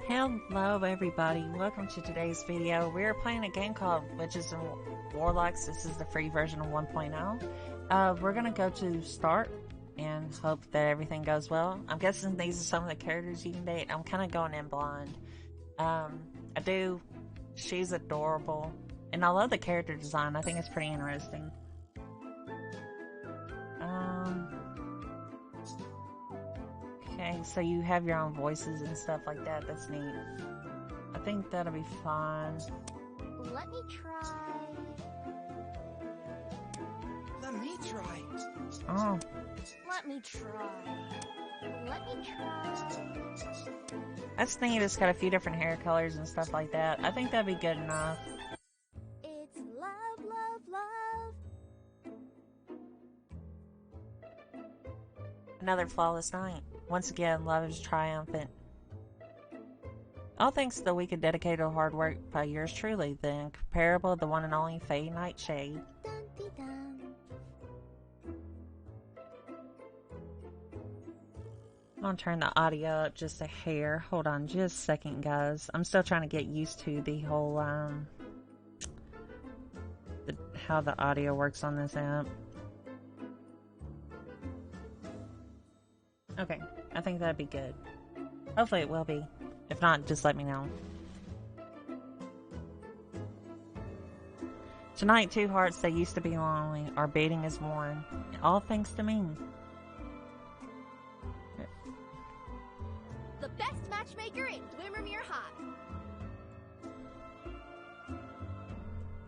Hello everybody, welcome to today's video. We're playing a game called Witches and Warlocks. This is the free version of 1.0. We're gonna go to start and hope that everything goes well. I'm guessing these are some of the characters you can date. I'm kind of going in blind. She's adorable. And I love the character design, I think it's pretty interesting. Okay, so you have your own voices and stuff like that. That's neat. I think that'll be fine. Let me try. Let me try. Oh. Let me try. Let me try. That's neat. It's got a few different hair colors and stuff like that. I think that'd be good enough. It's love, love, love. Another flawless night. Once again, love is triumphant. All thanks to the week of dedicated hard work by yours truly, the incomparable, the one and only Faye Nightshade. Dun-dee-dun. I'm gonna turn the audio up just a hair. Hold on just a second, guys. I'm still trying to get used to the whole, how the audio works on this app. Okay, I think that'd be good. Hopefully it will be. If not, just let me know. Tonight, two hearts that used to be lonely are beating as one. All thanks to me. The best matchmaker in Dwimmermere High.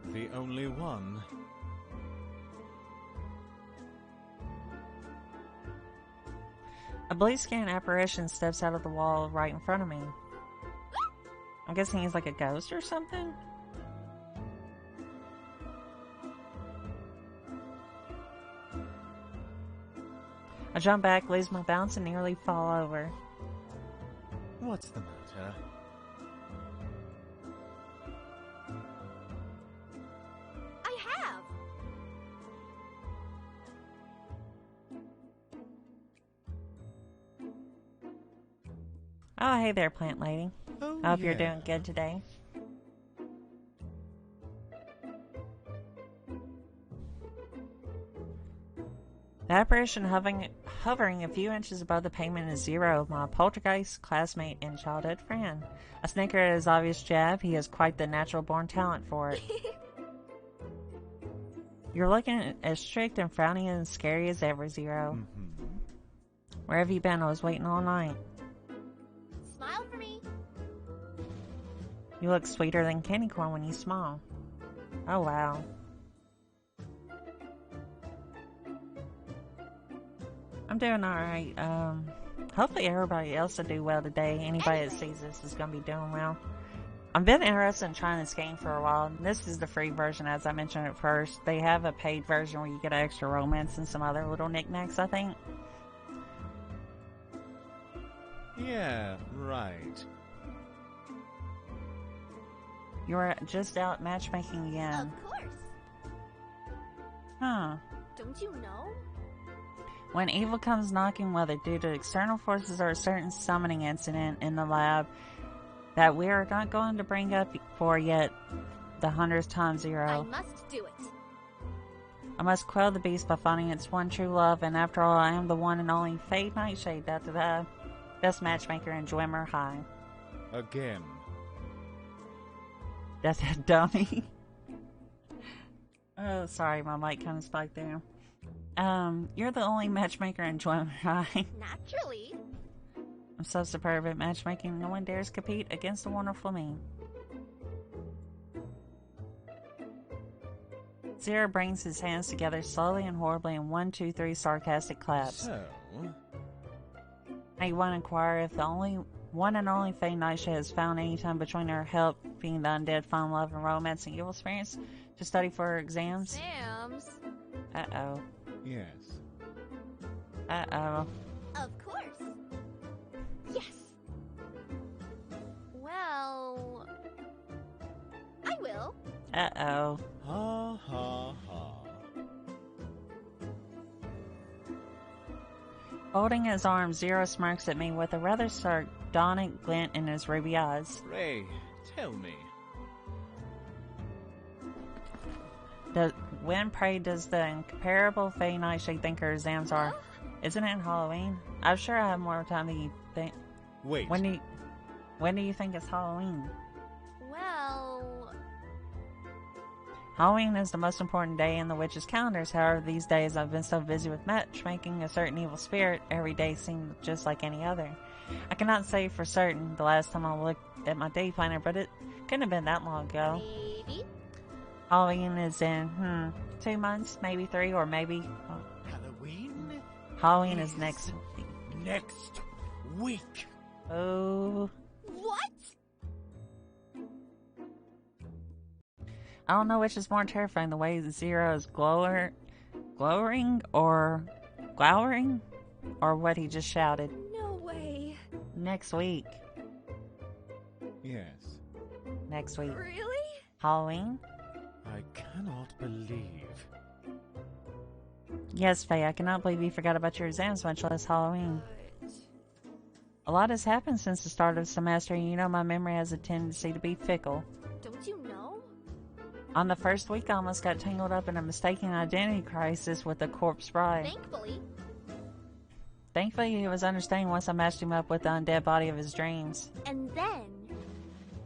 The only one. A blue-skinned apparition steps out of the wall right in front of me. I'm guessing he's like a ghost or something? I jump back, lose my balance, and nearly fall over. What's the matter? I have. Oh, hey there, plant lady. Oh, I hope yeah. you're doing good today. The apparition hovering a few inches above the pavement is Zero, my poltergeist, classmate, and childhood friend. I snicker at his obvious jab. He has quite the natural-born talent for it. You're looking as strict and frowny and scary as ever, Zero. Where have you been? I was waiting all night. Smile for me. You look sweeter than candy corn when you smile. Oh, wow. I'm doing alright. Hopefully everybody else will do well today. Anybody that sees this is going to be doing well. I've been interested in trying this game for a while. This is the free version, as I mentioned at first. They have a paid version where you get extra romance and some other little knickknacks, I think. Yeah, right. You're just out matchmaking again. Of course. Huh. Don't you know? When evil comes knocking, whether due to external forces or a certain summoning incident in the lab that we are not going to bring up for yet the 100th time, I Zero. must do it. I must quell the beast by finding its one true love, and after all, I am the one and only Faye Nightshade, the best matchmaker in Dwimmermere High. Again. That's a dummy. Oh, sorry, my mic kind of spiked there. You're the only matchmaker in Dwimmermere High. Naturally. I'm so superb at matchmaking, no one dares compete against the wonderful me. Zero brings his hands together slowly and horribly in 1, 2, 3 sarcastic claps. So, I want to inquire if the one and only Faye Nightshade has found any time between her helping the undead find love and romance and evil experience to study for her exams? Sam's. Uh-oh. yes. Uh-oh. Of course. Yes. Well, I will. Uh-oh. Ha ha ha. Holding his arm, Zero smirks at me with a rather sardonic glint in his ruby eyes. Ray, tell me. When, pray, does the incomparable Faye Nightshade think her exams are? Isn't it Halloween? I'm sure I have more time than you think. Wait. When do you think it's Halloween? Well, Halloween is the most important day in the witches' calendars. However, these days I've been so busy with matchmaking a certain evil spirit, every day seemed just like any other. I cannot say for certain the last time I looked at my day planner, but it couldn't have been that long ago. maybe. Halloween is in, 2 months, maybe 3, or maybe... Halloween? Halloween is next. Next week. Oh... What? I don't know which is more terrifying, the way Zero is glowering, or glowering, or what he just shouted. No way. Next week. Yes. Next week. Really? Halloween? I cannot believe. Yes, Faye, I cannot believe you forgot about your exams, much less Halloween. But... A lot has happened since the start of the semester, and you know my memory has a tendency to be fickle. Don't you know? On the first week, I almost got tangled up in a mistaken identity crisis with a corpse bride. Thankfully. Thankfully, he was understanding once I matched him up with the undead body of his dreams. And then...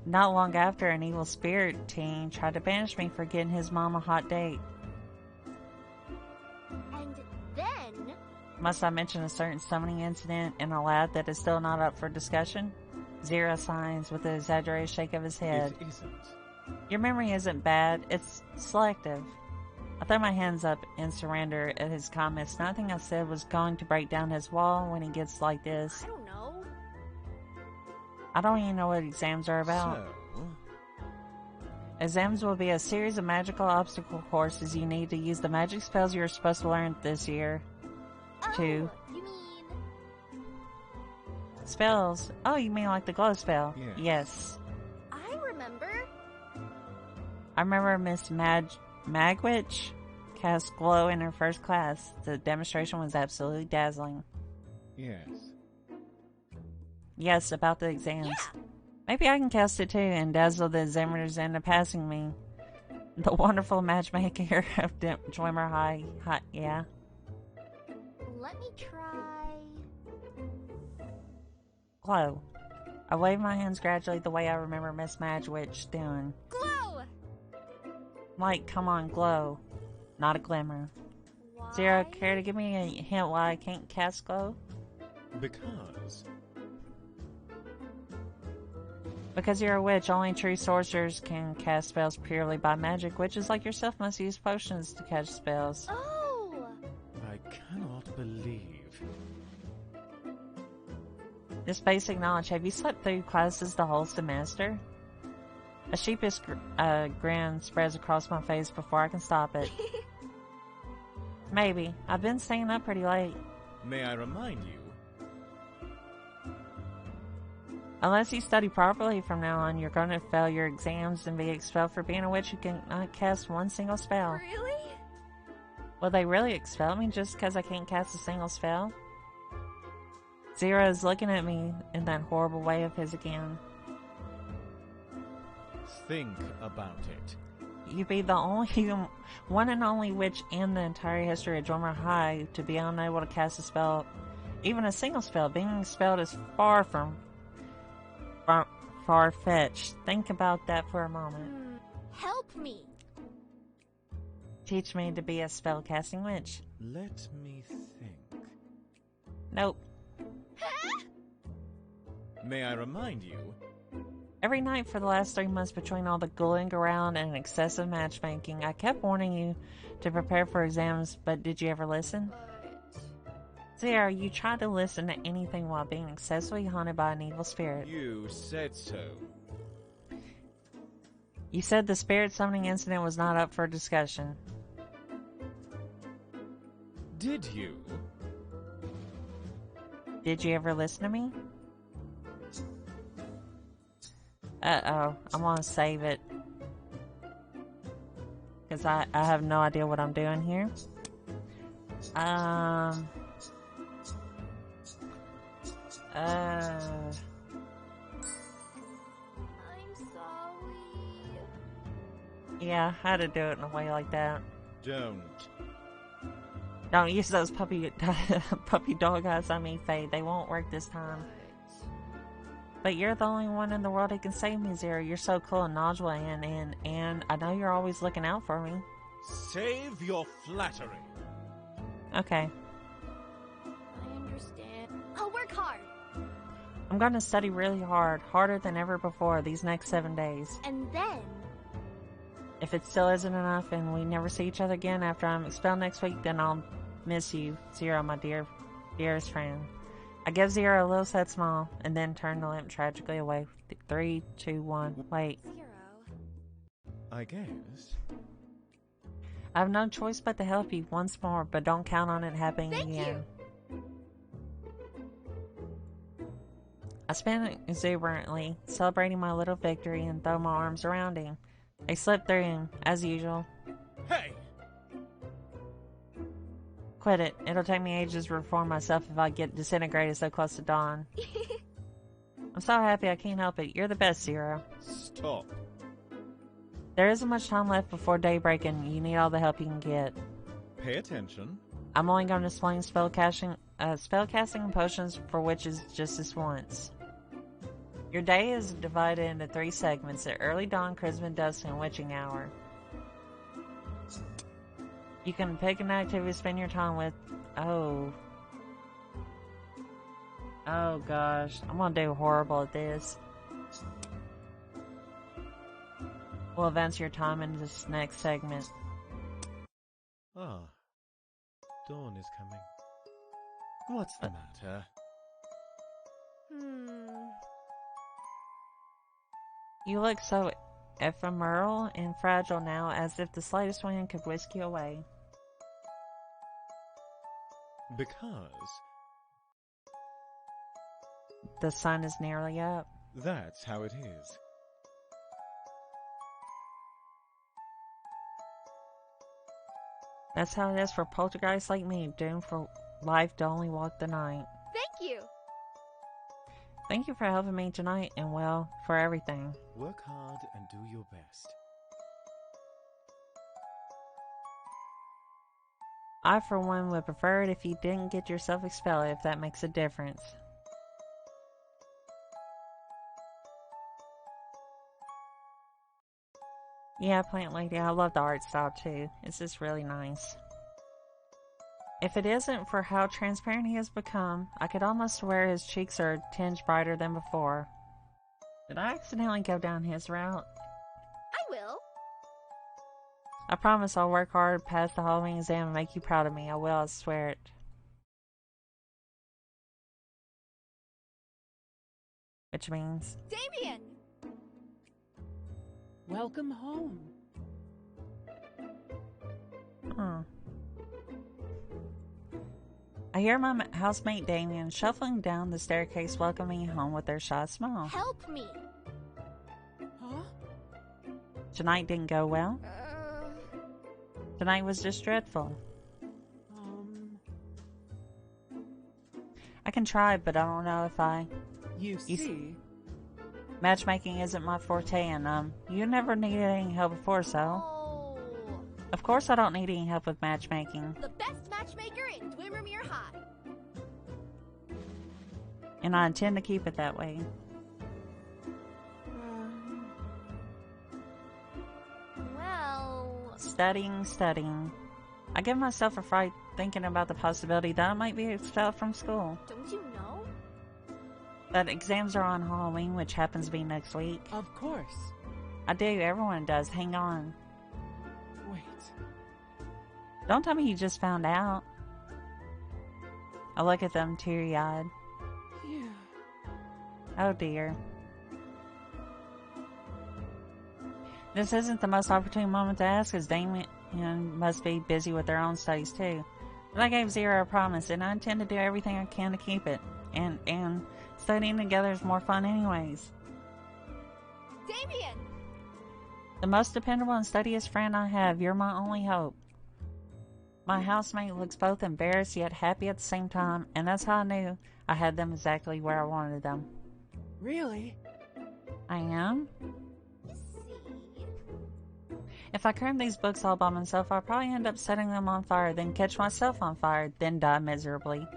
Not long after, an evil spirit teen tried to banish me for getting his mom a hot date. And then... Must I mention a certain summoning incident in a lab that is still not up for discussion? Zero signs with an exaggerated shake of his head. It isn't. Your memory isn't bad, it's selective. I throw my hands up in surrender at his comments. Nothing I said was going to break down his wall when he gets like this. I don't know. I don't even know what exams are about. So, Exams will be a series of magical obstacle courses you need to use the magic spells you're supposed to learn this year. Oh, 2. you mean... Spells? Oh, you mean like the glow spell? Yes. Yes. I remember. I remember Miss Magwitch cast glow in her first class. The demonstration was absolutely dazzling. yes. Yes, about the exams. Yeah. Maybe I can cast it too and dazzle the examiners into passing me. The wonderful matchmaker of Joymer High. Yeah. Let me try... Glow. I wave my hands gradually the way I remember Miss Magwitch doing. Glow! Like, come on, glow. Not a glimmer. Why? Zero, care to give me a hint why I can't cast glow? Because you're a witch, only true sorcerers can cast spells purely by magic. Witches like yourself must use potions to catch spells. Oh! I cannot believe. This basic knowledge, have you slept through classes the whole semester? A sheepish grin spreads across my face before I can stop it. Maybe. I've been staying up pretty late. May I remind you? Unless you study properly from now on, you're going to fail your exams and be expelled for being a witch who cannot cast one single spell. Really? Will they really expel me just because I can't cast a single spell? Zero is looking at me in that horrible way of his again. Think about it. You'd be the only one and only witch in the entire history of Drummer High to be unable to cast a spell, even a single spell. Being expelled is far-fetched. Think about that for a moment. Help me. Teach me to be a spell-casting witch. Let me think. Nope. May I remind you? Every night for the last 3 months, between all the ghouling around and excessive matchmaking, I kept warning you to prepare for exams, but did you ever listen? Zero, you tried to listen to anything while being excessively haunted by an evil spirit. You said so. You said the spirit summoning incident was not up for discussion. Did you? Did you ever listen to me? Uh-oh, I'm gonna save it. Because I have no idea what I'm doing here. I'm sorry. Yeah, I had to do it in a way like that. Don't. Don't use those puppy dog eyes on me, Faye. They won't work this time. But you're the only one in the world who can save me, Zero. You're so cool and knowledgeable, and I know you're always looking out for me. Save your flattery. Okay. I understand. I'll work hard. I'm gonna study really hard, harder than ever before, these next 7 days. And then... If it still isn't enough and we never see each other again after I'm expelled next week, then I'll miss you, Zero, my dearest friend. I give Zero a little sad smile, and then turn the lamp tragically away. 3, 2, 1, wait. Zero. I guess. I have no choice but to help you once more, but don't count on it happening Thank again. you. I spin exuberantly, celebrating my little victory, and throw my arms around him. I slip through him, as usual. Hey! Quit it. It'll take me ages to reform myself if I get disintegrated so close to dawn. I'm so happy I can't help it. You're the best, Zero. Stop. There isn't much time left before daybreak, and you need all the help you can get. Pay attention. I'm only going to explain spellcasting and potions for witches just this once. Your day is divided into 3 segments: the early dawn, christening, dusk, and witching hour. You can pick an activity to spend your time with. Oh gosh, I'm gonna do horrible at this. We'll advance your time in this next segment. Ah. Dawn is coming. What's the matter? You look so ephemeral and fragile now, as if the slightest wind could whisk you away. Because The sun is nearly up. that's how it is. That's how it is for poltergeists like me, doomed for life to only walk the night. Thank you. Thank you for helping me tonight, and well, for everything. Work hard and do your best. I, for one, would prefer it if you didn't get yourself expelled, if that makes a difference. Yeah, Plant Lady, I love the art style too. It's just really nice. If it isn't for how transparent he has become, I could almost swear his cheeks are a tinge brighter than before. Did I accidentally go down his route? I will. I promise I'll work hard, pass the Halloween exam, and make you proud of me. I will, I swear it. Which means... Damien! Welcome home. I hear my housemate Damien shuffling down the staircase, welcoming me home with their shy smile. Help me! Huh? Tonight didn't go well. Tonight was just dreadful. I can try, but I don't know if I... You You see? Matchmaking isn't my forte, and, you never needed any help before, so... Oh. Of course I don't need any help with matchmaking. The best matchmaker in Dwimmermere High. And I intend to keep it that way. Well... Studying. I give myself a fright thinking about the possibility that I might be expelled from school. Don't you know? That exams are on Halloween, which happens to be next week. Of course. I do, everyone does. Hang on. Wait. Don't tell me you just found out. I look at them teary-eyed. Yeah. Oh dear. This isn't the most opportune moment to ask, as Damien must be busy with their own studies too. But I gave Zero a promise, and I intend to do everything I can to keep it. And studying together is more fun anyways. Damien! The most dependable and steadiest friend I have, you're my only hope. My housemate looks both embarrassed yet happy at the same time, and that's how I knew I had them exactly where I wanted them. Really? I am? See? If I crammed these books all by myself, I'd probably end up setting them on fire, then catch myself on fire, then die miserably.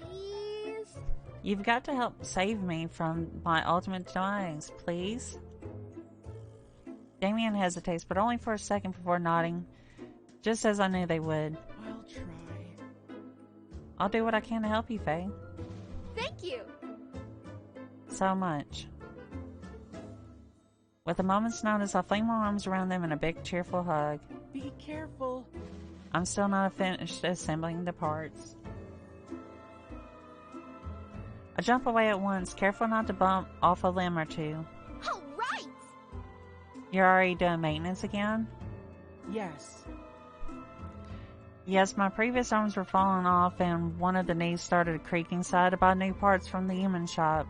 Please? You've got to help save me from my ultimate demise, please? Damien hesitates, but only for a second before nodding, just as I knew they would. I'll try. I'll do what I can to help you, Faye. Thank you! So much. With a moment's notice, I fling my arms around them in a big, cheerful hug. Be careful. I'm still not finished assembling the parts. I jump away at once, careful not to bump off a limb or two. All right! You're already doing maintenance again? Yes. Yes, my previous arms were falling off and one of the knees started creaking, so I had to buy new parts from the human shop.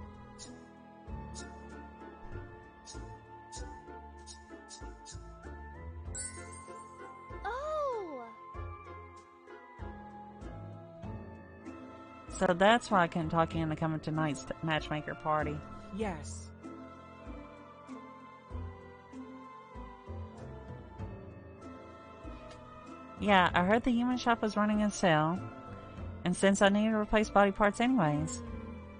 Oh! So that's why I couldn't talk you into coming to tonight's matchmaker party. Yes. Yeah, I heard the human shop was running a sale, and since I needed to replace body parts anyways,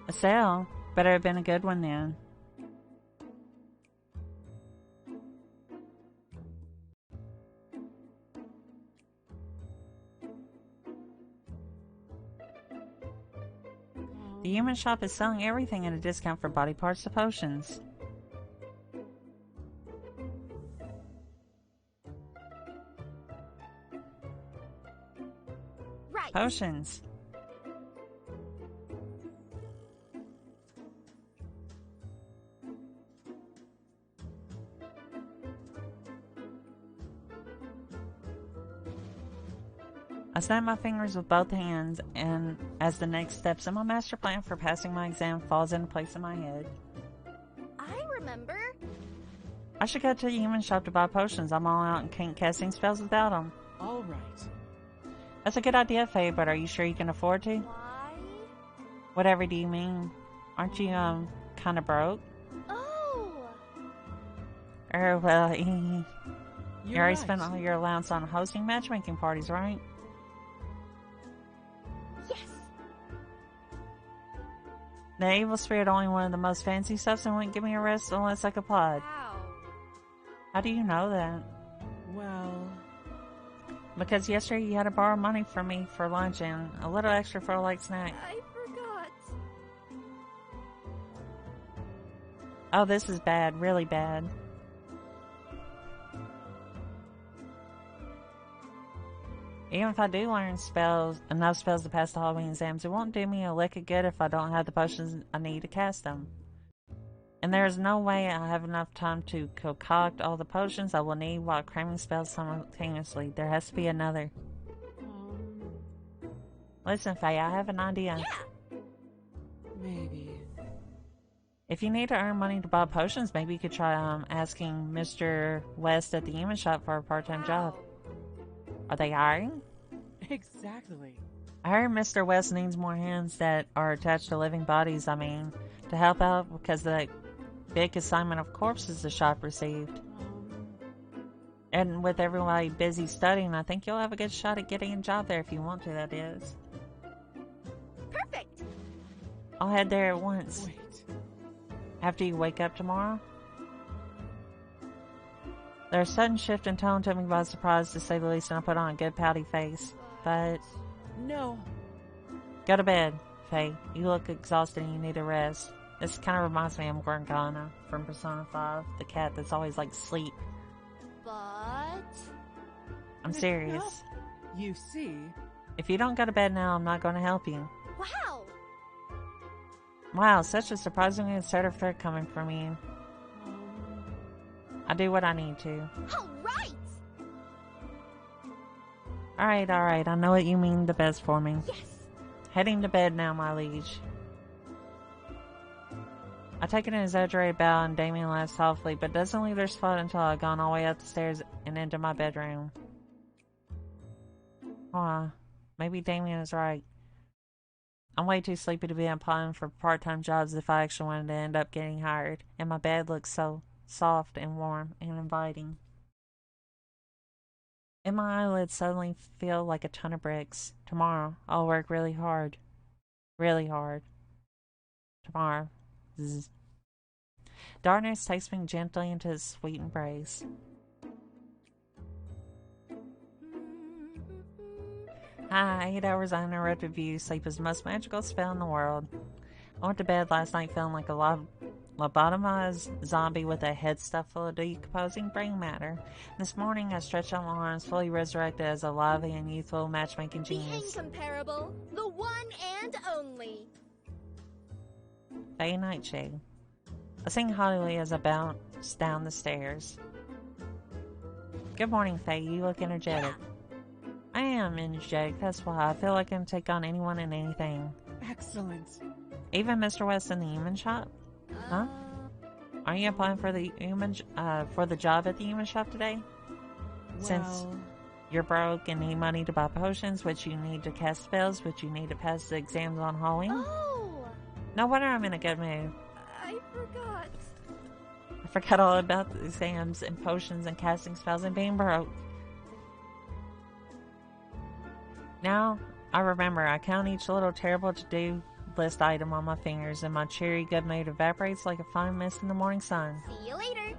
a sale better have been a good one then. The human shop is selling everything at a discount for body parts to potions. Right! Potions. I snap my fingers with both hands, and as the next steps in my master plan for passing my exam falls into place in my head. I remember. I should go to the human shop to buy potions. I'm all out and can't casting spells without them. All right. That's a good idea, Faye, but are you sure you can afford to? Why? Whatever do you mean? Aren't you, kinda broke? Oh! Well, you You're already right. spent all your allowance on hosting matchmaking parties, right? Yes! The evil spirit only wanted the most fancy stuff and wouldn't give me a rest unless I complied. Wow. How do you know that? Well, Because yesterday you had to borrow money from me for lunch and a little extra for a light snack. I forgot. Oh, this is bad. Really bad. Even if I do learn enough spells to pass the Halloween exams, it won't do me a lick of good if I don't have the potions I need to cast them. And there is no way I have enough time to concoct all the potions I will need while cramming spells simultaneously. There has to be another. um, Listen, Faye, I have an idea. Yeah! maybe. If you need to earn money to buy potions, maybe you could try asking Mr. West at the human shop for a part-time job. Wow. Are they hiring? Exactly. I heard Mr. West needs more hands that are attached to living bodies, to help out because of that big assignment of corpses the shop received. And with everybody busy studying, I think you'll have a good shot at getting a job there if you want to, that is. Perfect! I'll head there at once. Wait. After you wake up tomorrow? Their sudden shift in tone took me by surprise, to say the least, and I put on a good pouty face. But No. go to bed, Faye. You look exhausted and you need a rest. This kind of reminds me of Gorgana from Persona 5, the cat that's always like sleep. But... I'm serious. You see? If you don't go to bed now, I'm not going to help you. Wow! Wow, such a surprisingly assertive threat coming from you. I do what I need to. All right! Alright, I know what you mean the best for me. Yes! Heading to bed now, my liege. I take an exaggerated bow and Damien laughs softly, but doesn't leave their spot until I've gone all the way up the stairs and into my bedroom. Aw, maybe Damien is right. I'm way too sleepy to be applying for part-time jobs if I actually wanted to end up getting hired, and my bed looks so soft and warm and inviting. And my eyelids suddenly feel like a ton of bricks. Tomorrow, I'll work really hard. Really hard. Tomorrow. Zzz. Darkness takes me gently into his sweet embrace. Hi, 8 hours uninterrupted view. Sleep is the most magical spell in the world. I went to bed last night feeling like a lobotomized zombie with a head stuffed full of decomposing brain matter. This morning I stretched out my arms, fully resurrected as a lively and youthful matchmaking The genius. incomparable, the one and only. Faye Nightshade. I sing haughtily as I bounce down the stairs. Good morning, Faye. You look energetic. I am energetic, that's why. I feel like I can take on anyone and anything. Excellent. Even Mr. West in the human shop? Huh? Are you applying for the job at the human shop today? Since Well, you're broke and need money to buy potions, which you need to cast spells, which you need to pass the exams on Halloween. Oh, No wonder I'm in a good mood. I forgot. I forgot all about the exams and potions and casting spells and being broke. Now, I remember, I count each little terrible to-do list item on my fingers, and my cheery good mood evaporates like a fine mist in the morning sun. See you later.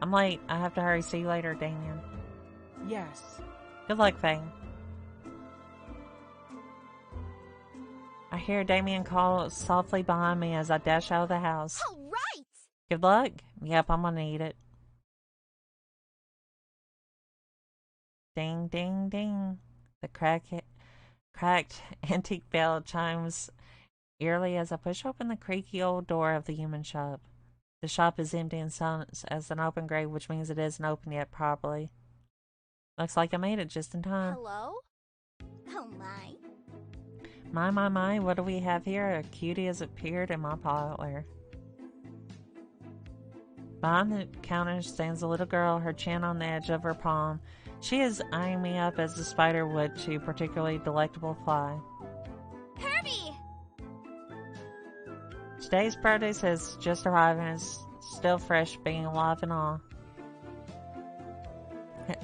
I'm late. I have to hurry. See you later, Damien. yes. Good luck, Faye. I hear Damien call softly behind me as I dash out of the house. All right. Good luck. Yep, I'm gonna need it. Ding, ding, ding. The cracked antique bell chimes eerily as I push open the creaky old door of the human shop. The shop is empty and silent as an open grave, which means it isn't open yet properly. Looks like I made it just in time. Hello? Oh my. My, what do we have here? A cutie has appeared in my parlor. Behind the counter stands a little girl, her chin on the edge of her palm. She is eyeing me up as the spider would to a particularly delectable fly. Kirby! Today's produce has just arrived and is still fresh, being alive and all.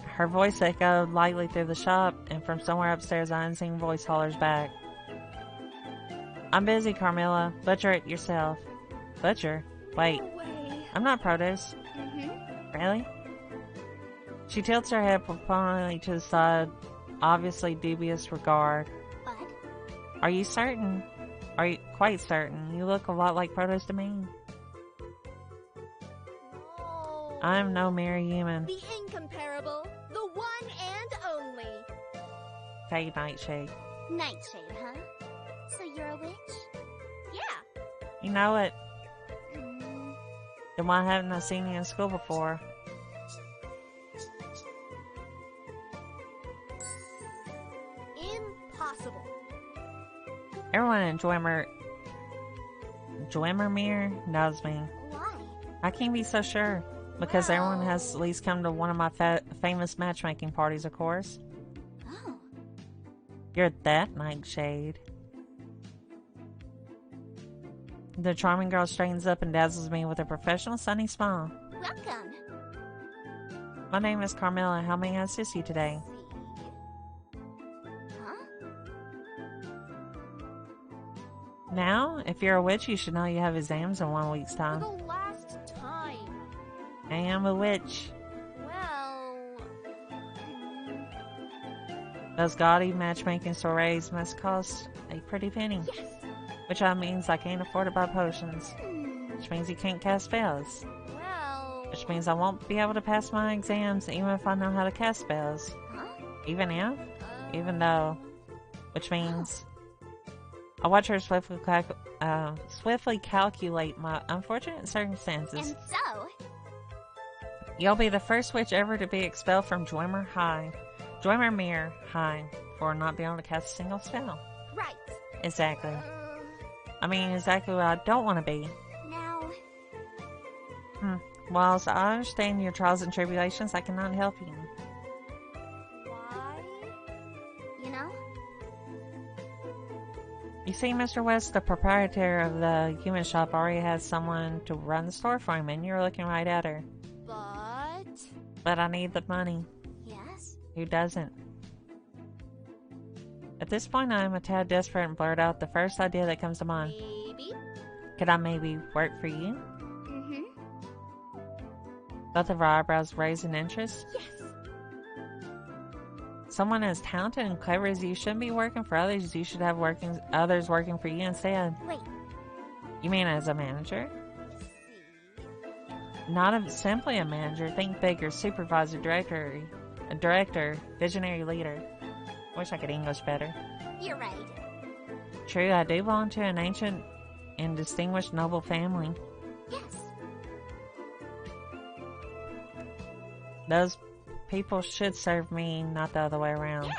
Her voice echoed lightly through the shop, and from somewhere upstairs, an unseen voice hollers back. I'm busy, Carmilla. Butcher it yourself. Butcher? Wait, No way. I'm not produce. Really? She tilts her head proponently to the side, obviously dubious regard. What? Are you certain? Are you quite certain? You look a lot like produce to me. No. I'm no mere human. The incomparable, the one and only. Faye Nightshade. Nightshade, huh? So you're a witch? Yeah. You know it. Mm, Then why haven't I seen you in school before? impossible. Everyone in Joimermere knows me. Why? I can't be so sure. Because everyone has at least come to one of my famous matchmaking parties, of course. Oh. You're that Nightshade. The charming girl straightens up and dazzles me with a professional sunny smile. Welcome. My name is Carmilla. How may I assist you today? See? Huh? Now, if you're a witch, you should know you have exams in 1 week's For time. the last time. I am a witch. Well... Those gaudy matchmaking soirees must cost a pretty penny. yes. Which means I can't afford to buy potions. Hmm, Which means you can't cast spells. well... Which means I won't be able to pass my exams even if I know how to cast spells. Huh? Even if? Uh, Even though. Which means... I watch her swiftly calculate my unfortunate circumstances. And so... You'll be the first witch ever to be expelled from Joimermere High for not being able to cast a single spell. Right. Exactly. I mean, exactly what I don't want to be. Now... Whilst I understand your trials and tribulations, I cannot help you. Why? see, Mr. West, the proprietor of the human shop, already has someone to run the store for him, and you're looking right at her. But I need the money. Yes? Who doesn't? At this point, I am a tad desperate and blurt out the first idea that comes to mind. Maybe? Could I maybe work for you? Mm-hmm. Both of our eyebrows raise in interest. Yes. Someone as talented and clever as you shouldn't be working for others. You should have others working for you instead. Wait. You mean as a manager? See? Not simply a manager. Think bigger. Supervisor, director, visionary leader. Wish I could English better. You're right. True, I do belong to an ancient and distinguished noble family. Yes. Those people should serve me, not the other way around. Yeah.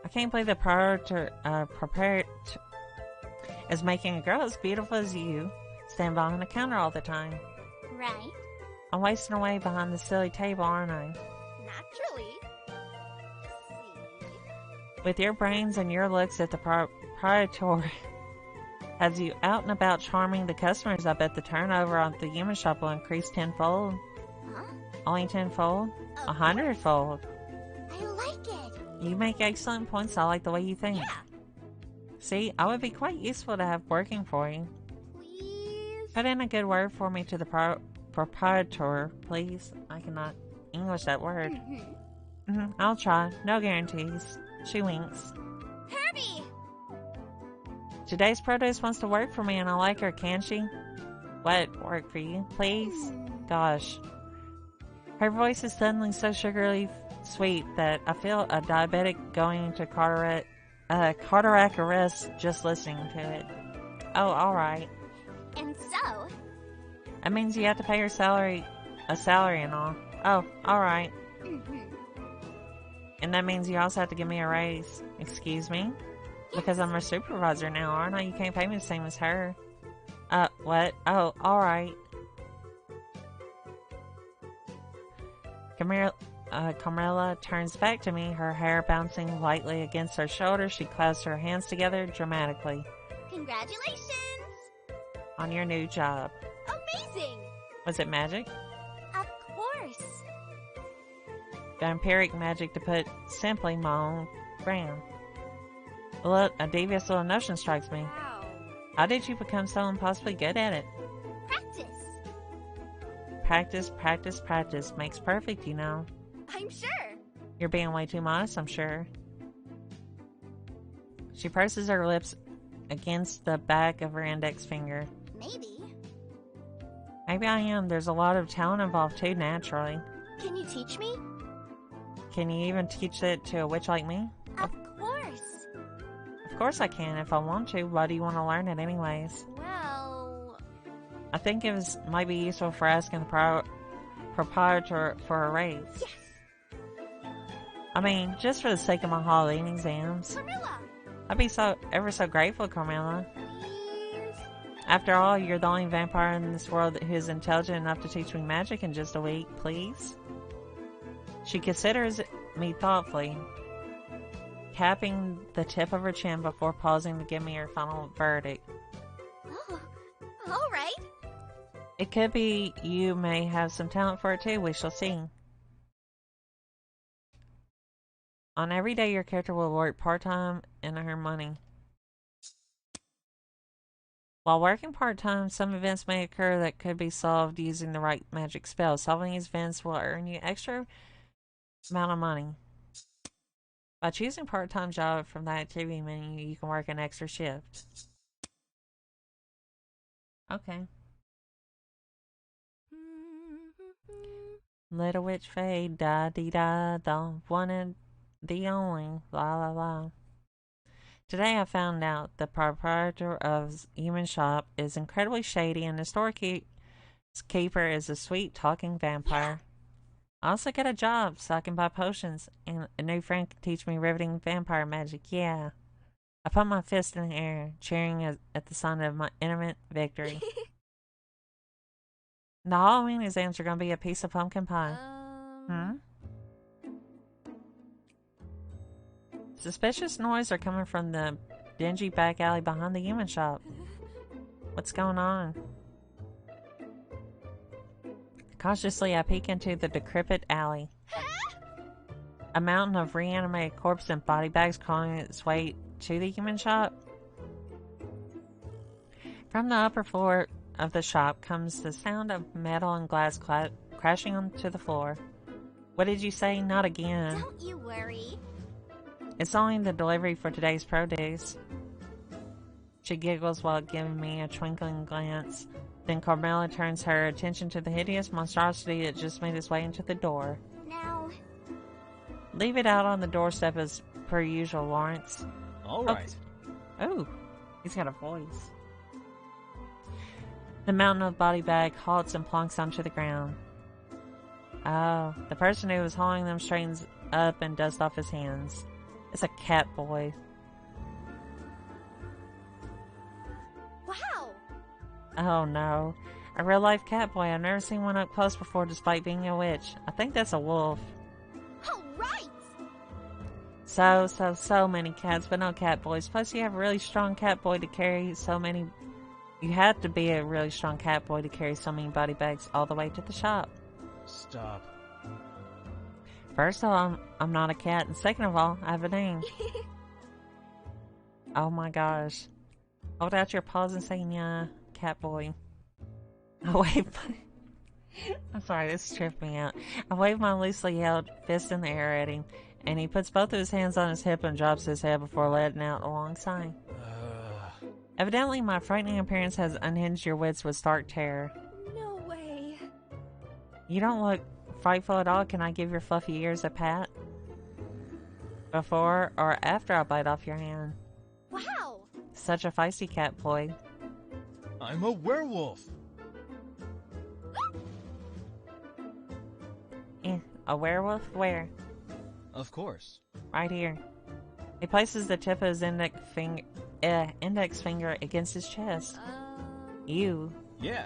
I can't believe the prepared is making a girl as beautiful as you stand behind the counter all the time. Right. I'm wasting away behind the silly table, aren't I? Naturally. See? With your brains and your looks at the proprietor has you out and about charming the customers, I bet the turnover on the human shop will increase tenfold. Huh? Only tenfold? Of 100-fold. I like it. You make excellent points. I like the way you think. Yeah. See, I would be quite useful to have working for you. Please? Put in a good word for me to the proprietor, please. I cannot English that word. Mm-hmm. I'll try. No guarantees. She winks. Herbie! Today's produce wants to work for me and I like her, can she? What? Work for you? Please? Gosh. Her voice is suddenly so sugarly sweet that I feel a diabetic going into cardiac arrest just listening to it. Oh, alright. And so? That means you have to pay her a salary and all. Oh, alright. Mm-hmm. And that means you also have to give me a raise. Excuse me? Because I'm her supervisor now, aren't I? You can't pay me the same as her. What? Oh, alright. Carmela turns back to me, her hair bouncing lightly against her shoulder. She clasps her hands together dramatically. Congratulations! On your new job. Amazing! Was it magic? Of course. Vampiric magic, to put simply, my own brand. A devious little notion strikes me. Wow. How did you become so impossibly good at it? Practice. Practice makes perfect, you know. I'm sure. You're being way too modest, I'm sure. She purses her lips against the back of her index finger. Maybe I am. There's a lot of talent involved too, naturally. Can you teach me? Can you even teach it to a witch like me? Of course. Of course I can, if I want to. Why do you want to learn it anyways? Well... I think might be useful for asking the proprietor for a raise. Yes. I mean, just for the sake of my Halloween exams. Carmilla! I'd be ever so grateful, Carmela. Please? After all, you're the only vampire in this world who is intelligent enough to teach me magic in just a week, please. She considers me thoughtfully, tapping the tip of her chin before pausing to give me her final verdict. Oh, all right. It could be you may have some talent for it too, we shall see. On every day, your character will work part-time and earn money. While working part-time, some events may occur that could be solved using the right magic spell. Solving these events will earn you extra amount of money. By choosing part-time job from the activity menu, you can work an extra shift. Okay. Little witch fade, da dee da, the one and the only, la la la. Today I found out the proprietor of human shop is incredibly shady and the storekeeper is a sweet talking vampire. I also get a job so I can buy potions and a new friend can teach me riveting vampire magic, yeah. I put my fist in the air, cheering at the sign of my imminent victory. The Halloween exams are going to be a piece of pumpkin pie. Suspicious noise are coming from the dingy back alley behind the human shop. What's going on? Cautiously, I peek into the decrepit alley. A mountain of reanimated corpses and body bags crawling its way to the human shop. From the upper floor of the shop comes the sound of metal and glass crashing onto the floor. What did you say? Not again. Don't you worry. It's only the delivery for today's produce. She giggles while giving me a twinkling glance. Then Carmela turns her attention to the hideous monstrosity that just made its way into the door. Now, Leave it out on the doorstep as per usual, Lawrence. All right. Oh, he's got a voice. The mountain of body bag halts and plonks onto the ground. Oh, the person who was hauling them straightens up and dusts off his hands. It's a cat boy. wow. Oh no. A real life cat boy. I've never seen one up close before despite being a witch. I think that's a wolf. All right. So many cats, but no cat boys. Plus you have a really strong cat boy to carry so many... You have to be a really strong cat boy to carry so many body bags all the way to the shop. Stop. First of all, I'm not a cat, and second of all, I have a name. Oh my gosh. Hold out your paws and say, yeah, cat boy. I wave I'm sorry, this tripped me out. I wave my loosely held fist in the air at him, and he puts both of his hands on his hip and drops his head before letting out a long sigh. Evidently, my frightening appearance has unhinged your wits with stark terror. No way. You don't look frightful at all. Can I give your fluffy ears a pat? Before or after I bite off your hand? Wow. Such a feisty cat boy. I'm a werewolf. A werewolf? Where? Of course. Right here. He places the tip of his index finger against his chest. You. Yeah.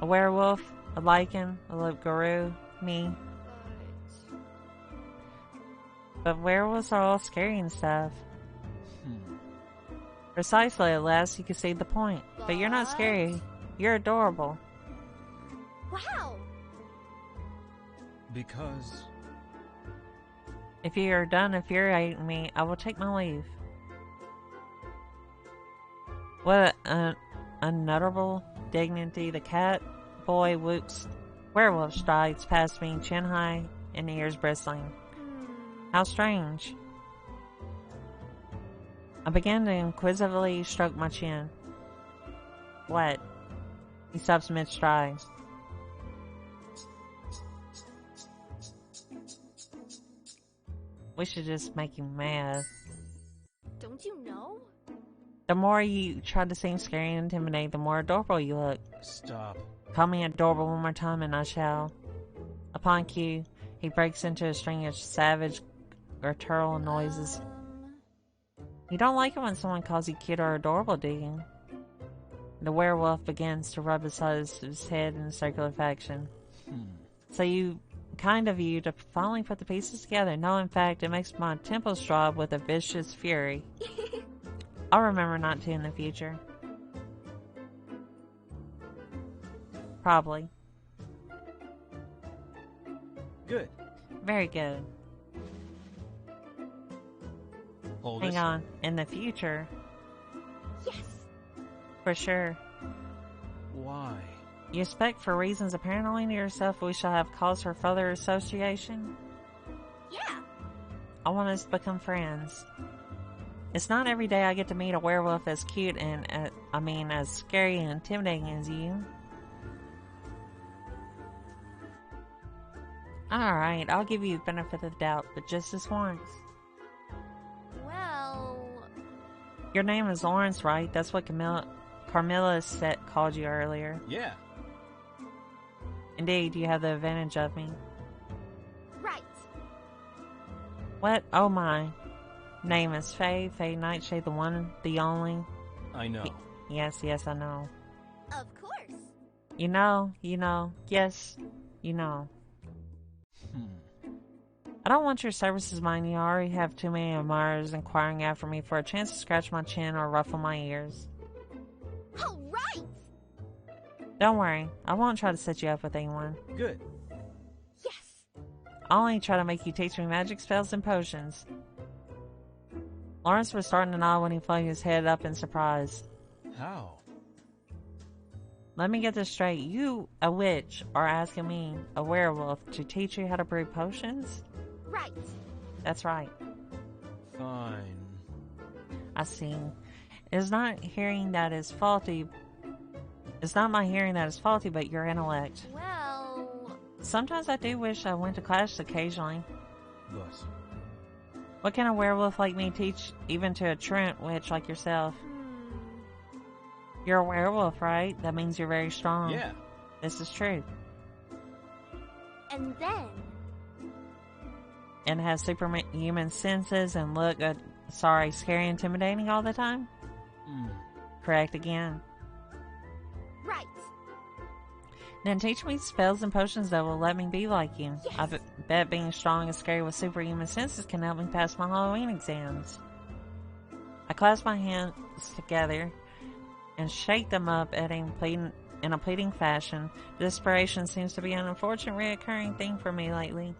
A werewolf, a lichen, a loup-garou, me. But werewolves are all scary and stuff. Precisely, at last you can see the point. But you're not scary. You're adorable. Wow. Because... If you are done infuriating me, I will take my leave. What an unnutterable dignity. The cat boy whoops. Werewolf strides past me, chin high and ears bristling. How strange. I began to inquisitively stroke my chin. What? He stops mid-stride. We should just make him mad. Don't you know? The more you try to seem scary and intimidating, the more adorable you look. Stop. Call me adorable one more time and I shall. Upon cue, he breaks into a string of savage, guttural noises. You don't like it when someone calls you cute or adorable, do you? The werewolf begins to rub his head in a circular fashion. So you kind of you to finally put the pieces together. No, in fact, it makes my temples throb with a vicious fury. I'll remember not to in the future. Probably. Good. Very good. Hold Hang it. on. In the future, Yes. for sure. Why? You expect for reasons apparent only to yourself we shall have cause for further association? Yeah. I want us to become friends. It's not every day I get to meet a werewolf as cute and, as scary and intimidating as you. Alright, I'll give you the benefit of the doubt, but just this once. Well, Your name is Lawrence, right? That's what Carmilla called you earlier. Yeah. Indeed, you have the advantage of me. right. What? Oh my. Name is Faye Nightshade, the one, the only. I know. Yes, I know. Of course. You know, yes, you know. I don't want your services, mine. You already have too many admirers inquiring after me for a chance to scratch my chin or ruffle my ears. All right! Don't worry, I won't try to set you up with anyone. Good. Yes! I'll only try to make you teach me magic spells and potions. Lawrence was starting to nod when he flung his head up in surprise. How? Let me get this straight. You, a witch, are asking me, a werewolf, to teach you how to brew potions? Right! That's right. Fine. I see. It's not hearing that is faulty. It's not my hearing that is faulty, but your intellect. Well... Sometimes I do wish I went to class occasionally. But What can a werewolf like me teach even to a truant witch like yourself? You're a werewolf, right? That means you're very strong. yeah. This is true. And then... And has superhuman senses and look, scary, intimidating all the time? Correct again. Right! Then teach me spells and potions that will let me be like you. Yes. I bet being strong and scary with superhuman senses can help me pass my Halloween exams. I clasp my hands together and shake them up in a pleading fashion. Desperation seems to be an unfortunate reoccurring thing for me lately.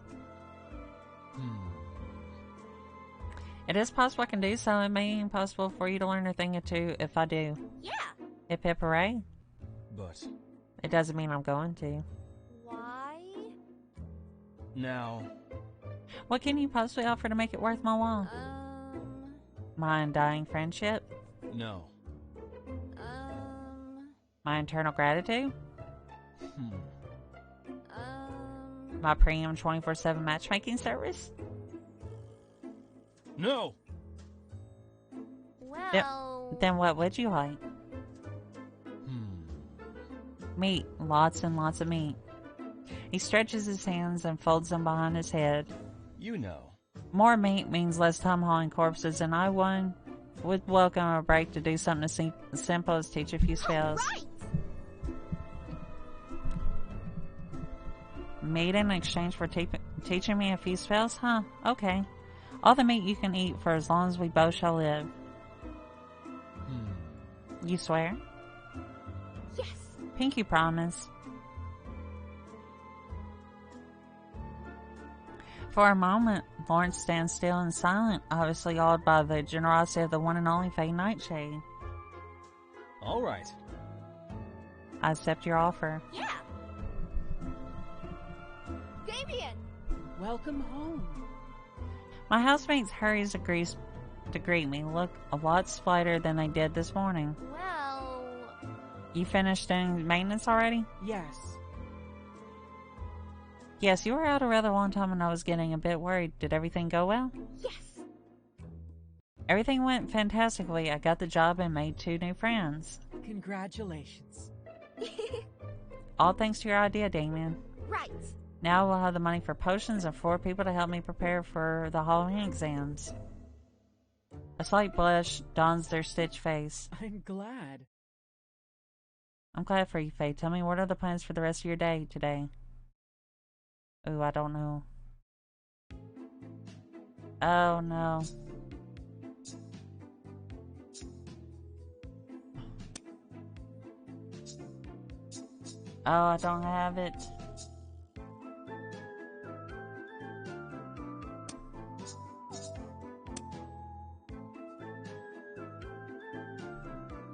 It is possible I can do so. It may be impossible for you to learn a thing or two if I do. Yeah! Hip hip hooray. But It doesn't mean I'm going to. Why? now, What can you possibly offer to make it worth my while? My undying friendship? no. My eternal gratitude? Hmm. My premium 24/7 matchmaking service? No. Well... Then what would you like? Meat. Lots and lots of meat. He stretches his hands and folds them behind his head. You know. More meat means less time hauling corpses, and I would welcome a break to do something as simple as teach a few spells. Right! Meat in exchange for teaching me a few spells? Huh, okay. All the meat you can eat for as long as we both shall live. You swear? Yes! Pinky promise. For a moment, Lawrence stands still and silent, obviously awed by the generosity of the one and only Faye Nightshade. All right. I accept your offer. Yeah! Damien! Welcome home. My housemates hurries to greet me, look a lot slighter than they did this morning. Well... You finished doing maintenance already? Yes. Yes, you were out a rather long time and I was getting a bit worried. Did everything go well? Yes! Everything went fantastically. I got the job and made 2 new friends. Congratulations. All thanks to your idea, Damien. Right! Now we'll have the money for potions and 4 people to help me prepare for the Halloween exams. A slight blush dawns their stitched face. I'm glad. I'm glad for you, Faye. Tell me, what are the plans for the rest of your day today? Ooh, I don't know. Oh, no. Oh, I don't have it.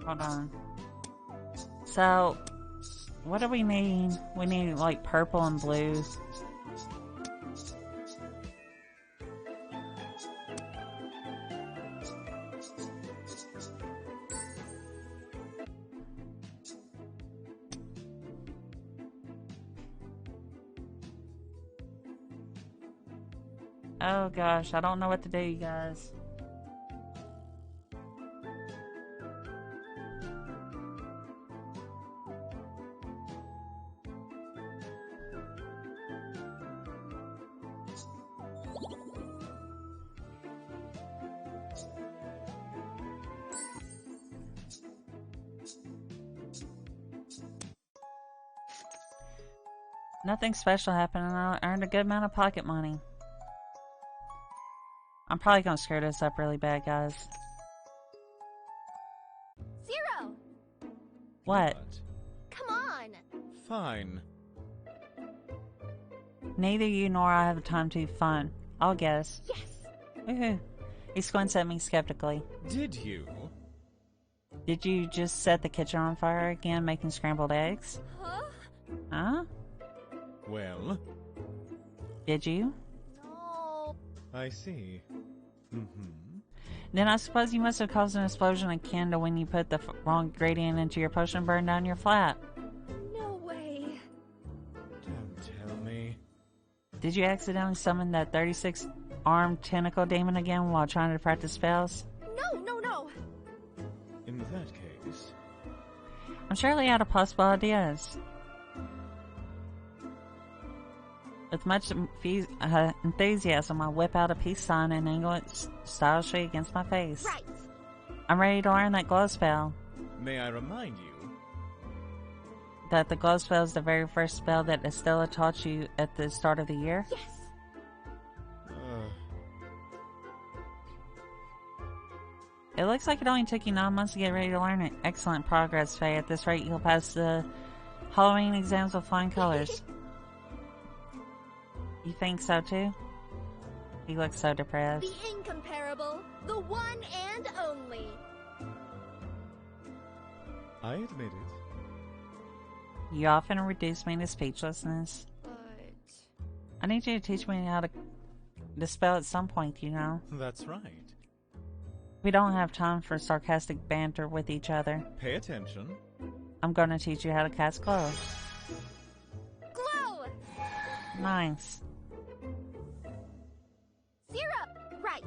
Hold on. So, what do we need? We need, like, purple and blue. Oh gosh, I don't know what to do, you guys. Nothing special happened and I earned a good amount of pocket money. I'm probably gonna screw this up really bad, guys. Zero! What? Come on! Fine. Neither you nor I have time to fun. I'll guess. Yes! Woohoo. He squints at me skeptically. Did you? Did you just set the kitchen on fire again, making scrambled eggs? Huh? Huh? Well, Did you? No. I see. Mm-hmm. Then I suppose you must have caused an explosion akin to when you put the wrong ingredient into your potion and burned down your flat. No way. Don't tell me. Did you accidentally summon that 36-armed tentacle demon again while trying to practice spells? No, no, no. In that case, I'm surely out of possible ideas. With much enthusiasm, I whip out a peace sign and angle it stylishly against my face. Right. I'm ready to learn that glow spell. may I remind you? That the glow spell is the very first spell that Estella taught you at the start of the year? Yes. It looks like it only took you 9 months to get ready to learn it. Excellent progress, Faye. At this rate, you'll pass the Halloween exams with flying colors. You think so too? He looks so depressed. The incomparable, the one and only. I admit it. You often reduce me to speechlessness. But I need you to teach me how to spell at some point, you know. That's right. We don't have time for sarcastic banter with each other. Pay attention. I'm going to teach you how to cast glow. glow. Nice. Syrup. Right.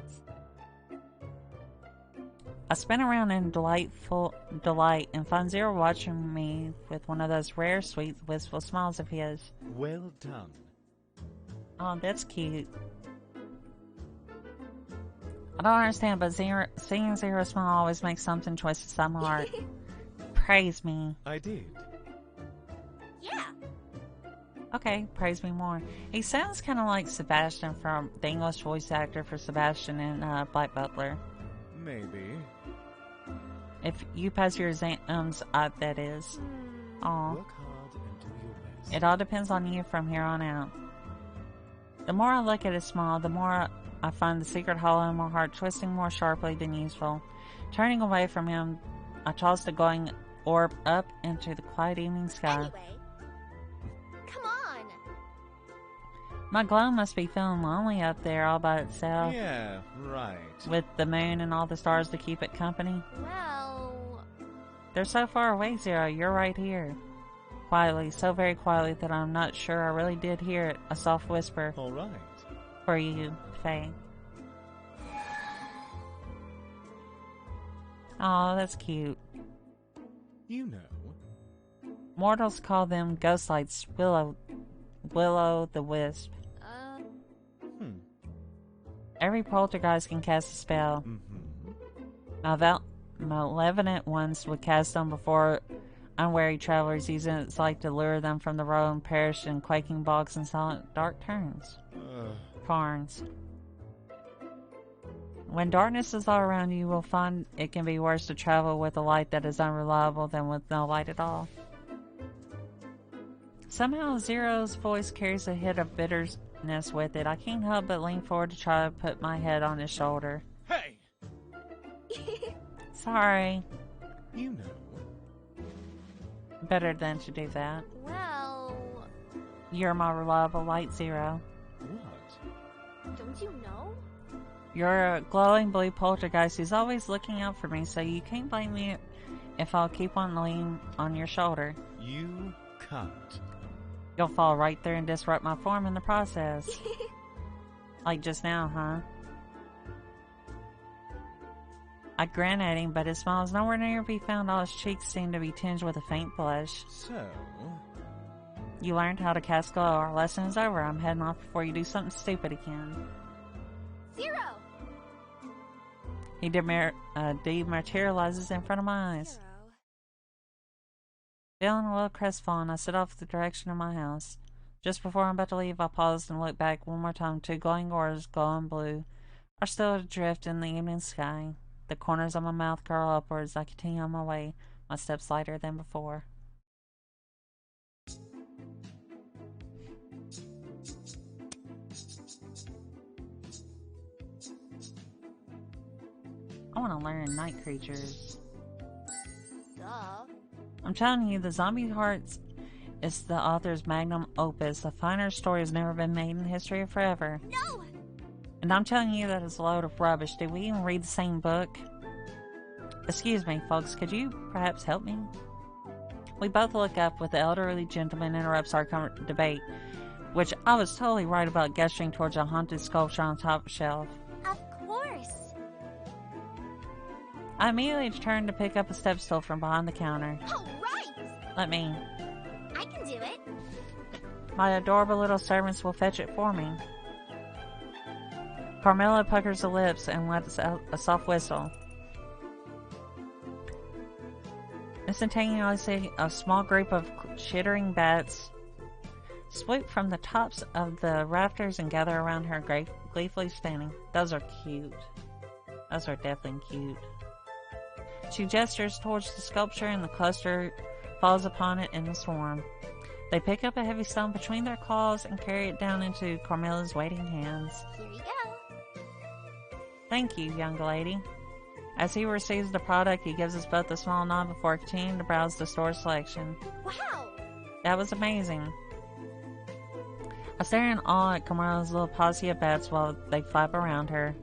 I spin around in delightful delight and find Zero watching me with one of those rare, sweet, wistful smiles of his. Well done. Oh, that's cute. I don't understand, but seeing Zero smile always makes something twist inside my heart. Praise me. I did. Yeah. Okay, praise me more. He sounds kind of like Sebastian from the English voice actor for Sebastian in Black Butler. Maybe. If you pass your exams, that is. Aw. Work hard and do your best. It all depends on you from here on out. The more I look at his smile, the more I find the secret hollow in my heart twisting more sharply than usual. Turning away from him, I toss the glowing orb up into the quiet evening sky. Anyway. Come on. My glow must be feeling lonely up there all by itself, Yeah, right. with the moon and all the stars to keep it company. Well. They're so far away, Zero. You're right here. Quietly, so very quietly that I'm not sure I really did hear it. A soft whisper All right. for you, Faye. Oh, that's cute. You know. Mortals call them ghost lights. Willow the Wisp. Hmm. Every poltergeist can cast a spell. Mm-hmm. Malevolent ones would cast them before unwary travelers, using its light to lure them from the road and perish in quaking bogs and silent dark tarns. When darkness is all around you, you will find it can be worse to travel with a light that is unreliable than with no light at all. Somehow Zero's voice carries a hint of bitterness with it. I can't help but lean forward to try to put my head on his shoulder. Hey! Sorry. You know. Better than to do that. Well. You're my reliable light, Zero. What? Don't you know? You're a glowing blue poltergeist who's always looking out for me, so you can't blame me if I'll keep on leaning on your shoulder. You can't. You'll fall right there and disrupt my form in the process. Like just now, huh? I grin at him, but his smile is nowhere near to be found. All his cheeks seem to be tinged with a faint blush. So, You learned how to cast glow. Our lesson is over. I'm heading off before you do something stupid again. Zero. He dematerializes in front of my eyes. Zero. Feeling a little crestfallen, I set off the direction of my house. Just before I'm about to leave, I paused and looked back one more time. Two glowing orbs, glowing blue, are still adrift in the evening sky. The corners of my mouth curl upwards. I continue on my way, my steps lighter than before. I want to learn night creatures. Duh. I'm telling you, the Zombie Hearts is the author's magnum opus. A finer story has never been made in the history of forever. No! And I'm telling you that is a load of rubbish. Did we even read the same book? Excuse me, folks, could you perhaps help me? We both look up with the elderly gentleman interrupts our debate, which I was totally right about gesturing towards a haunted sculpture on top shelf. Of course. I immediately turned to pick up a step stool from behind the counter. All right. Let me. I can do it. My adorable little servants will fetch it for me. Carmela puckers her lips and lets out a soft whistle. Instantaneously, a small group of chittering bats swoop from the tops of the rafters and gather around her, gleefully standing. Those are cute. Those are definitely cute. She gestures towards the sculpture and the cluster falls upon it in a swarm. They pick up a heavy stone between their claws and carry it down into Carmela's waiting hands. Here you go. Thank you, young lady. As he receives the product, he gives us both a small nod before continuing to browse the store selection. Wow. That was amazing. I stare in awe at Carmela's little posse of bats while they flap around her.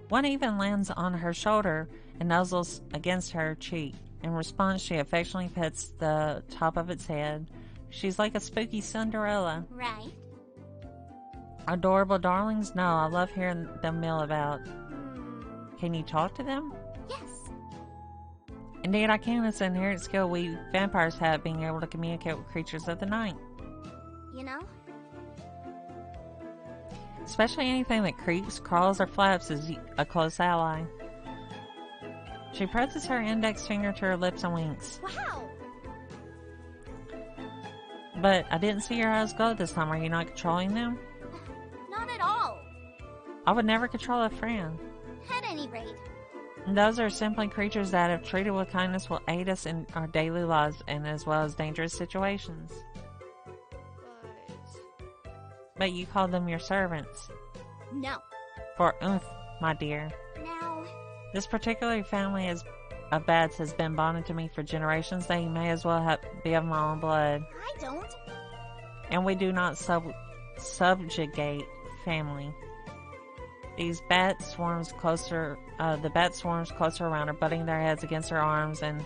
One even lands on her shoulder and nuzzles against her cheek. In response, she affectionately pets the top of its head. She's like a spooky Cinderella. Right. Adorable darlings? No, I love hearing them mill about. Can you talk to them? Yes. Indeed, I can. It's an inherent skill we vampires have, being able to communicate with creatures of the night. You know? Especially anything that creeps, crawls, or flaps is a close ally. She presses her index finger to her lips and winks. Wow. But I didn't see your eyes glow this time. Are you not controlling them? Not at all. I would never control a friend. At any rate. Those are simply creatures that, if treated with kindness, will aid us in our daily lives and as well as dangerous situations. But you call them your servants. No. For oomph, my dear. Now. This particular family of bats has been bonded to me for generations. They may as well be of my own blood. I don't. And we do not subjugate family. These bat swarms closer, the bat swarms closer around her, butting their heads against her arms and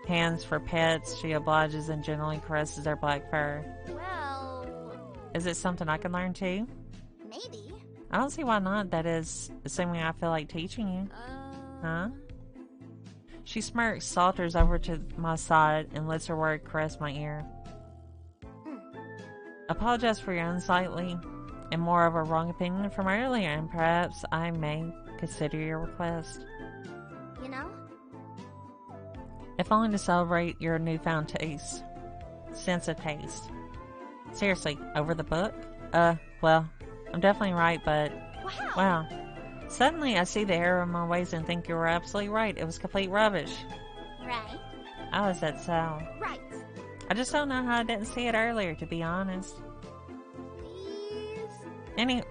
hands for pets. She obliges and gently caresses their black fur. Well. Is it something I can learn too? Maybe. I don't see why not. That is, assuming I feel like teaching you. Huh? She smirks, saunters over to my side, and lets her word caress my ear. Apologize for your unsightly and more of a wrong opinion from earlier, and perhaps I may consider your request. You know? If only to celebrate your newfound taste. Sense of taste. Seriously, over the book? Well, I'm definitely right, but... Wow. Suddenly I see the error of my ways and think you were absolutely right. It was complete rubbish. Right. I was that Sal. Right. I just don't know how I didn't see it earlier, to be honest. Please?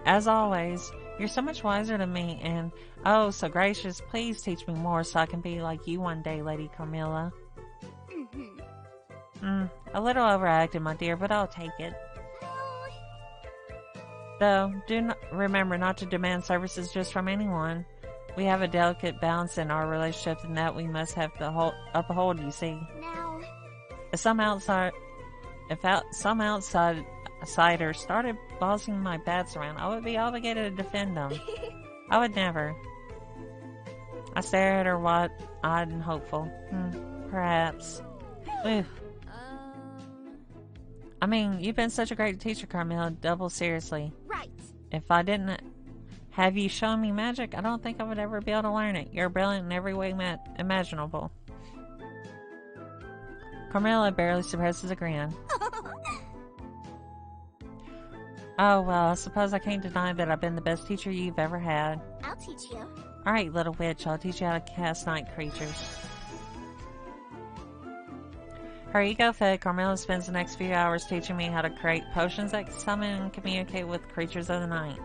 As always, you're so much wiser than me, and oh, so gracious, please teach me more so I can be like you one day, Lady Carmilla. A little overacted, my dear, but I'll take it. Though, remember not to demand services just from anyone. We have a delicate balance in our relationship, and that we must have to uphold, you see. Now. If some outsider started bossing my bats around, I would be obligated to defend them. I would never. I stare at her wide-eyed and hopeful. Perhaps. Oof. I mean, you've been such a great teacher, Carmilla, double seriously. Right. If I didn't have you shown me magic, I don't think I would ever be able to learn it. You're brilliant in every way imaginable. Carmilla barely suppresses a grin. Oh, well, I suppose I can't deny that I've been the best teacher you've ever had. teach you. Alright, little witch, I'll teach you how to cast night creatures. Her ego fed, Carmela spends the next few hours teaching me how to create potions that can summon and communicate with creatures of the night.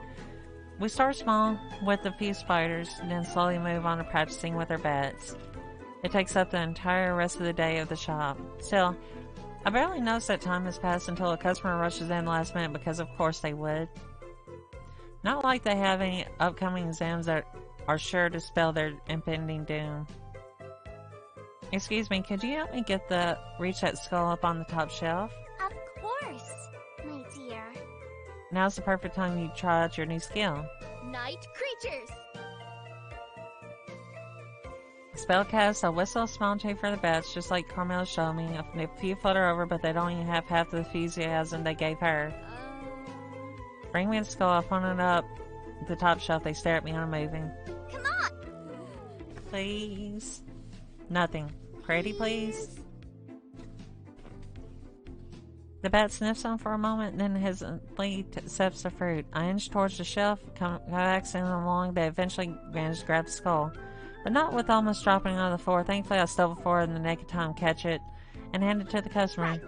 We start small, with a few spiders, and then slowly move on to practicing with our bats. It takes up the entire rest of the day of the shop. Still, I barely notice that time has passed until a customer rushes in last minute because of course they would. Not like they have any upcoming exams that are sure to spell their impending doom. Excuse me, could you help me reach that skull up on the top shelf? Of course, my dear. Now's the perfect time you try out your new skill. Night creatures. Spellcast, I whistle a small tune for the bats, just like Carmel showed me. A few flutter over, but they don't even have half the enthusiasm they gave her. Bring me the skull, I'll phone it up the top shelf. They stare at me unmoving. Come on! Please. Nothing. Pretty, please. The bat sniffs on for a moment and then hesitantly accepts the fruit. I inch towards the shelf, coaxing along. They eventually manage to grab the skull, but not with almost dropping on the floor. Thankfully, I stumble forward in the nick of time, catch it, and hand it to the customer.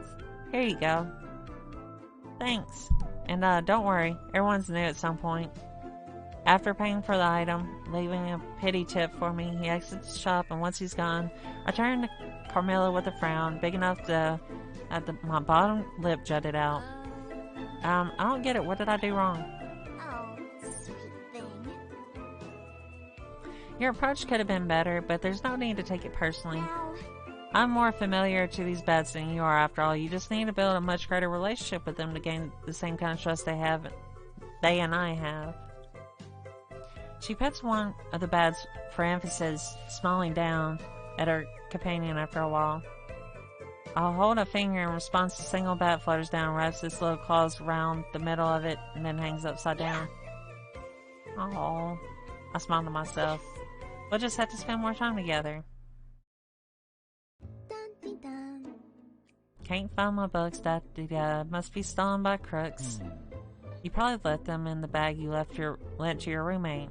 Here you go. Thanks. And don't worry, everyone's new at some point. After paying for the item, leaving a pity tip for me, he exits the shop, and once he's gone, I turn to Carmela with a frown, big enough to my bottom lip jutted out. I don't get it. What did I do wrong? Oh, sweet thing. Your approach could have been better, but there's no need to take it personally. Well, I'm more familiar to these bats than you are, after all. You just need to build a much greater relationship with them to gain the same kind of trust they and I have. She pets one of the bats for emphasis, smiling down at her companion after a while. I'll hold a finger in response to a single bat flutters down, wraps its little claws around the middle of it, and then hangs upside down. Oh, I smile to myself. We'll just have to spend more time together. dun. Can't find my books, da-da-da. Must be stolen by crooks. You probably left them in the bag you lent to your roommate.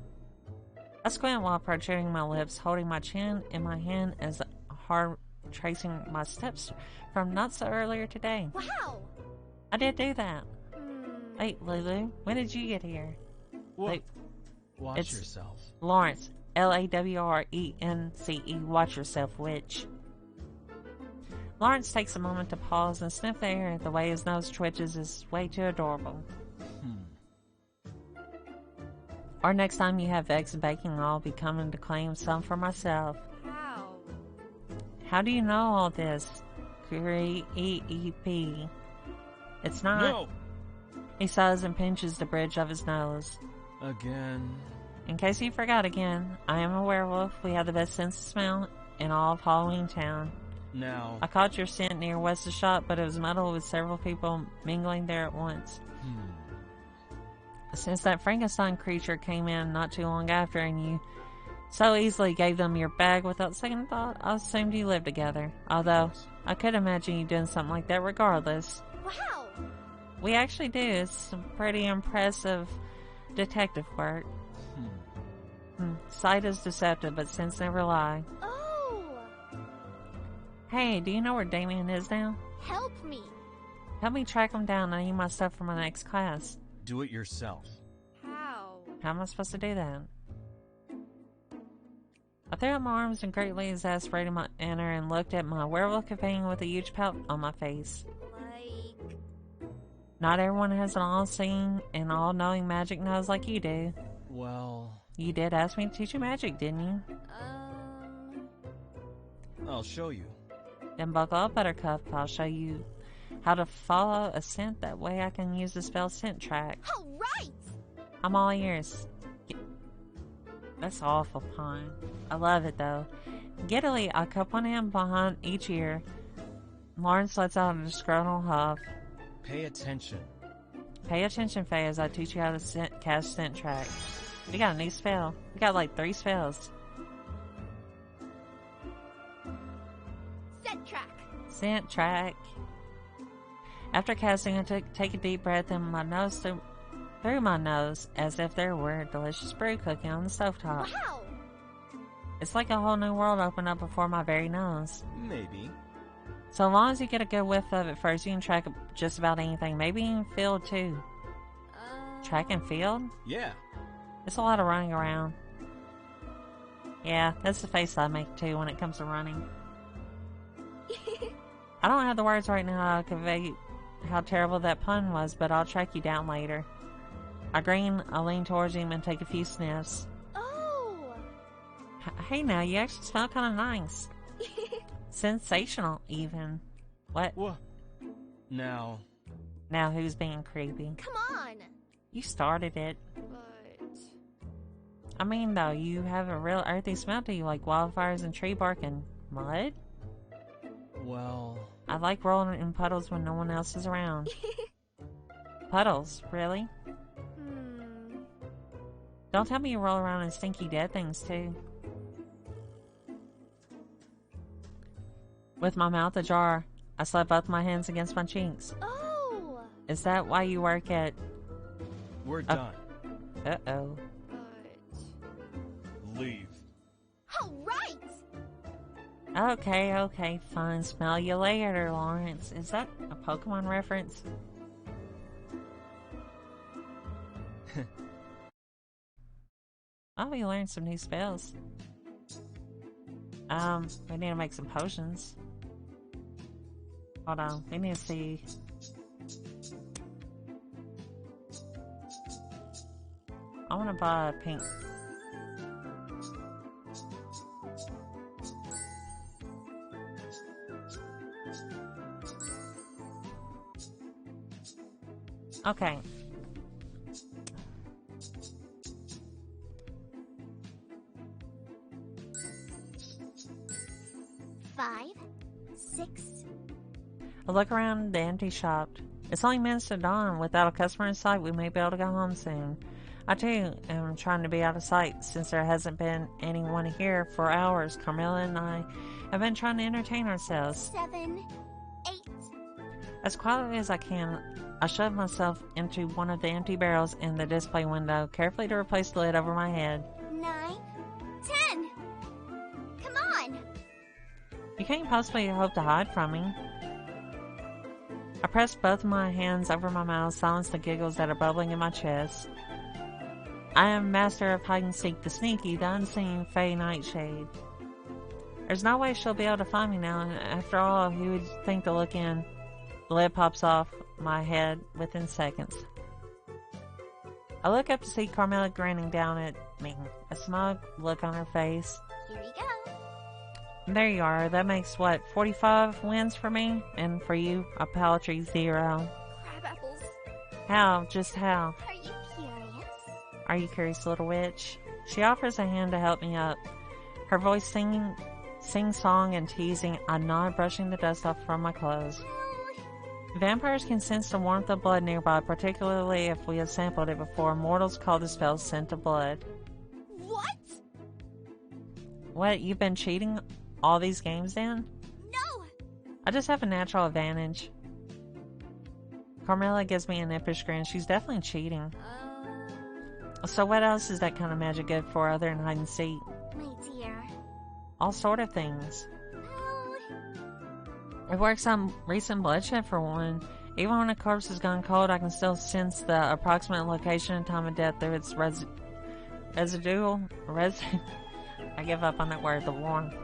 I squint while protruding my lips, holding my chin in my hand as hard tracing my steps from not so earlier today. Wow! I did do that. Wait, Lulu, when did you get here? What? Watch it's yourself. Lawrence, Lawrence, watch yourself, witch. Lawrence takes a moment to pause and sniff the air. The way his nose twitches is way too adorable. Or next time you have eggs and bacon, I'll be coming to claim some for myself. How? How do you know all this? Creep. It's not. No! He sighs and pinches the bridge of his nose. Again. In case you forgot again, I am a werewolf. We have the best sense of smell in all of Halloween Town. Now. I caught your scent near West's shop, but it was muddled with several people mingling there at once. Since that Frankenstein creature came in not too long after and you so easily gave them your bag without second thought, I assumed you lived together. Although, I could imagine you doing something like that regardless. Wow! We actually do. It's some pretty impressive detective work. Sight is deceptive, but sense never lie. Oh! Hey, do you know where Damien is now? Help me! Help me track him down. I need my stuff for my next class. Do it yourself. How? How am I supposed to do that? I threw up my arms in greatly exasperated manner and looked at my werewolf companion with a huge pout on my face. Like... Not everyone has an all-seeing and all-knowing magic nose like you do. Well... You did ask me to teach you magic, didn't you? I'll show you. Then buckle up, Buttercup. I'll show you how to follow a scent. That way I can use the spell scent track. Alright! I'm all ears. That's awful pun. I love it though. Giddily, I cup one hand behind each ear. Lawrence lets out a disgruntled huff. Pay attention. Pay attention, Faye, as I teach you how to cast scent track. We got a new spell. We got like 3 spells. Scent track! Scent track. After casting, I take a deep breath and my nose through my nose as if there were a delicious brew cooking on the stovetop. Wow! It's like a whole new world opened up before my very nose. Maybe. So long as you get a good whiff of it first, you can track just about anything. Maybe in field too. Track and field? Yeah. It's a lot of running around. Yeah, that's the face I make too when it comes to running. I don't have the words right now to convey how terrible that pun was, but I'll track you down later. I grin, I lean towards him and take a few sniffs. Oh! Hey now, you actually smell kind of nice. Sensational, even. What? What? Now, Who's being creepy? Come on! You started it. But... I mean, though, you have a real earthy smell to you, like wildfires and tree bark and mud. well... I like rolling in puddles when no one else is around. Puddles? Really? Don't tell me you roll around in stinky dead things, too. With my mouth ajar, I slap both my hands against my cheeks. Oh! Is that why you work at... We're done. Uh-oh. But... Leave. Alright! Okay, fine. Smell you later, Lawrence. Is that a Pokemon reference? Oh, we learned some new spells. We need to make some potions. Hold on, we need to see. I want to buy a pink. Okay. Five, 6. I look around the empty shop. It's only minutes to dawn. Without a customer in sight, we may be able to go home soon. I too am trying to be out of sight since there hasn't been anyone here for hours. Carmela and I have been trying to entertain ourselves. 7, 8. As quietly as I can, I shove myself into one of the empty barrels in the display window, carefully to replace the lid over my head. 9, 10. Come on! You can't possibly hope to hide from me. I press both my hands over my mouth, silence the giggles that are bubbling in my chest. I am master of hide and seek, the sneaky, the unseen Fey Nightshade. There's no way she'll be able to find me now, and after all, who would think to look in? The lid pops off my head within seconds. I look up to see Carmela grinning down at me, a smug look on her face. Here you go. There you are. That makes, what, 45 wins for me? And for you, a paltry 0. Crab apples. How? Just how? Are you curious? Are you curious, little witch? She offers a hand to help me up. Her voice sing-song and teasing. I nod, brushing the dust off from my clothes. Vampires can sense the warmth of blood nearby, particularly if we have sampled it before. Mortals call the spell scent of blood. What? What, you've been cheating all these games then? No! I just have a natural advantage. Carmela gives me an impish grin. She's definitely cheating. So what else is that kind of magic good for other than hide and seek? My dear. All sort of things. Oh, It works on recent bloodshed for one. Even when a corpse has gone cold, I can still sense the approximate location and time of death through its residual. I give up on that word, the warmth.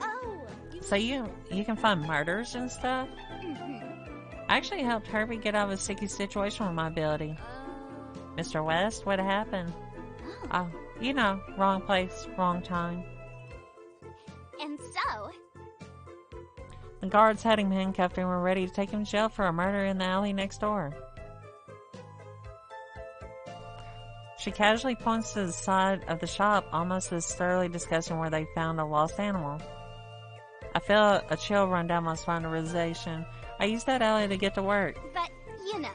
oh. So you can find murders and stuff? I actually helped Herbie get out of a sticky situation with my ability. Mr. West, what happened? Oh, you know, wrong place, wrong time. And so, The guards had him handcuffed and were ready to take him to jail for a murder in the alley next door. She casually points to the side of the shop, almost as thoroughly discussing where they found a lost animal. I feel a chill run down my spine to realization. I used that alley to get to work. but, you know.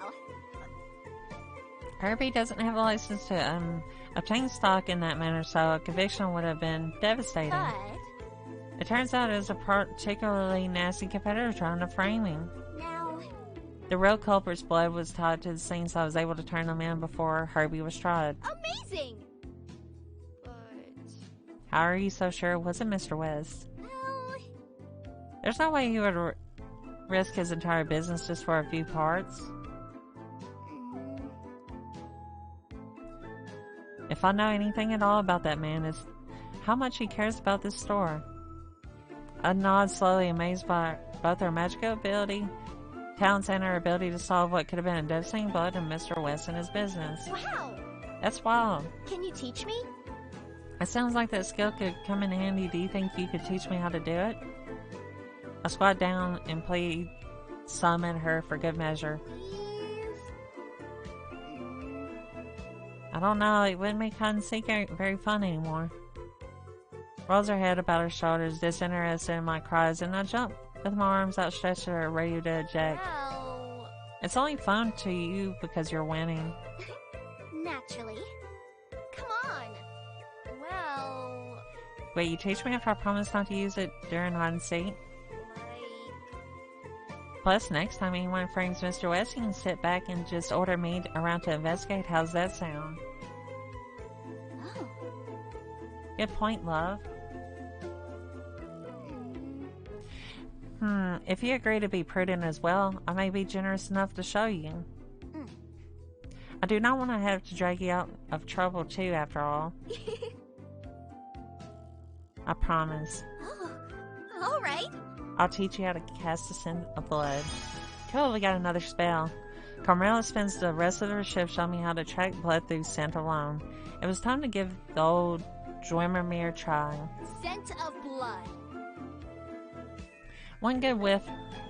Herbie doesn't have a license to obtain stock in that manner, so a conviction would have been devastating. But, It turns out it was a particularly nasty competitor trying to frame him. now, The real culprit's blood was tied to the scene, so I was able to turn them in before Herbie was tried. Amazing! But... How are you so sure it wasn't Mr. West? well... There's no way he would risk his entire business just for a few parts. mm, If I know anything at all about that man, it's how much he cares about this store. I nod slowly, amazed by both her magical ability, talents, and her ability to solve what could have been a devastating blow to Mr. West and his business. wow! That's wild. Can you teach me? It sounds like that skill could come in handy. Do you think you could teach me how to do it? I squat down and plead some at her for good measure. Please? I don't know, it wouldn't make hide and seek very fun anymore. Rolls her head about her shoulders, disinterested in my cries, and I jump with my arms outstretched at her, ready to eject. Well... It's only fun to you because you're winning. naturally. Come on! Well... Wait, you teach me if I promise not to use it during hide and seek? like... Plus, next time anyone frames Mr. West, you can sit back and just order me around to investigate. How's that sound? oh... Good point, love. If you agree to be prudent as well, I may be generous enough to show you. Mm. I do not want to have to drag you out of trouble too, after all. I promise. oh... alright. I'll teach you how to cast a scent of blood. Cool, we got another spell. Carmela spends the rest of her shift showing me how to track blood through scent alone. It was time to give the old Dwemermere a try. Scent of blood. One good whiff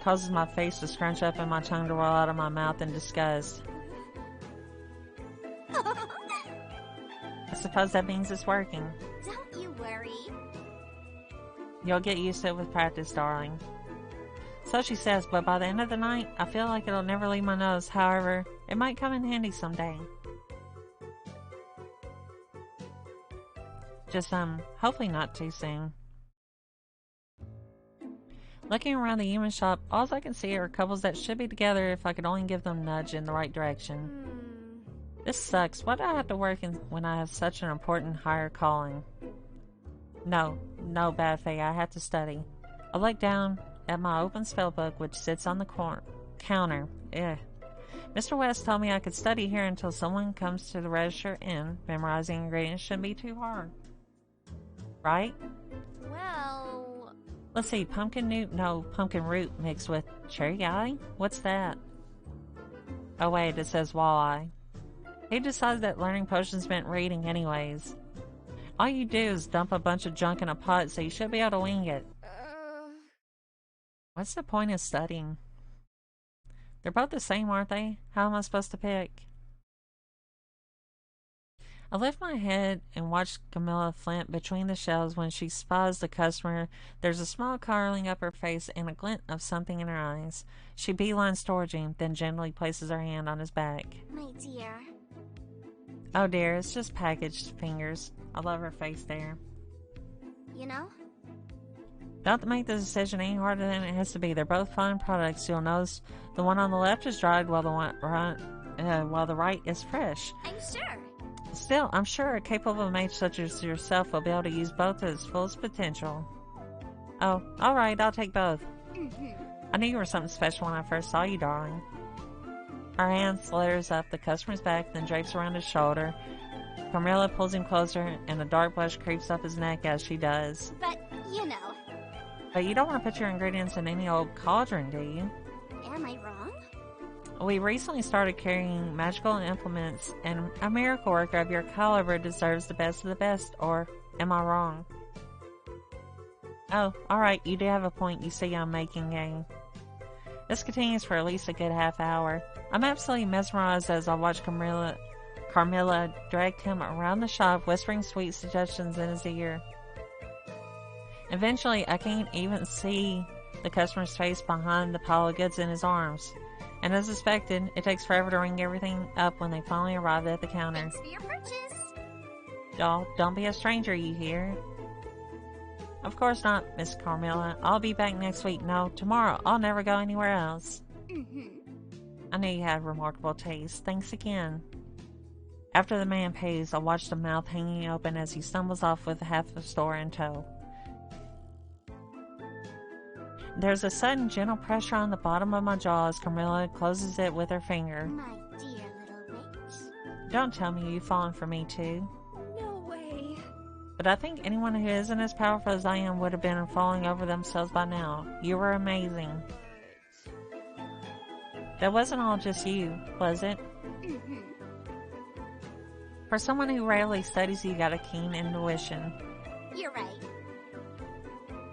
causes my face to scrunch up and my tongue to roll out of my mouth in disgust. I suppose that means it's working. Don't you worry. You'll get used to it with practice, darling. So she says, but by the end of the night, I feel like it'll never leave my nose. However, it might come in handy someday. Just, hopefully not too soon. Looking around the human shop, all I can see are couples that should be together if I could only give them a nudge in the right direction. This sucks. Why do I have to work when I have such an important higher calling? No, bad Faye, I have to study. I look down at my open spellbook, which sits on the counter. Ugh. Mr. West told me I could study here until someone comes to the register inn. Memorizing ingredients shouldn't be too hard. Right? Well... Let's see, pumpkin root mixed with cherry eye? What's that? Oh wait, it says walleye. Who decided that learning potions meant reading anyways? All you do is dump a bunch of junk in a pot, so you should be able to wing it. What's the point of studying? They're both the same, aren't they? How am I supposed to pick? I lift my head and watch Camilla flint between the shelves. When she spies the customer, there's a smile curling up her face and a glint of something in her eyes. She beelines towards him, then gently places her hand on his back. My dear. Oh dear, it's just packaged fingers. I love her face there. You know? Don't make the decision any harder than it has to be. They're both fine products. You'll notice the one on the left is dried while the right is fresh. I'm sure. Still, I'm sure a capable mage such as yourself will be able to use both to its fullest potential. Oh, alright, I'll take both. I knew you were something special when I first saw you, darling. Her hand slithers up the customer's back, then drapes around his shoulder. Carmilla pulls him closer, and a dark blush creeps up his neck as she does. But, you know. But you don't want to put your ingredients in any old cauldron, do you? Am I wrong? We recently started carrying magical implements, and a miracle worker of your caliber deserves the best of the best, or am I wrong? Oh, alright, you do have a point. You see I'm making game. This continues for at least a good half hour. I'm absolutely mesmerized as I watch Carmilla drag him around the shop, whispering sweet suggestions in his ear. Eventually, I can't even see the customer's face behind the pile of goods in his arms. And as expected, it takes forever to ring everything up when they finally arrive at the counter. Thanks for your purchase. Y'all, don't be a stranger, you hear? Of course not, Miss Carmilla. I'll be back next week. No, tomorrow. I'll never go anywhere else. I knew you had remarkable taste. Thanks again. After the man pays, I watch the mouth hanging open as he stumbles off with half the store in tow. There's a sudden gentle pressure on the bottom of my jaw as Carmilla closes it with her finger. My dear little witch. Don't tell me you've fallen for me too. No way. But I think anyone who isn't as powerful as I am would have been falling over themselves by now. You were amazing. That wasn't all just you, was it? Mm-hmm. For someone who rarely studies, you got a keen intuition. You're right.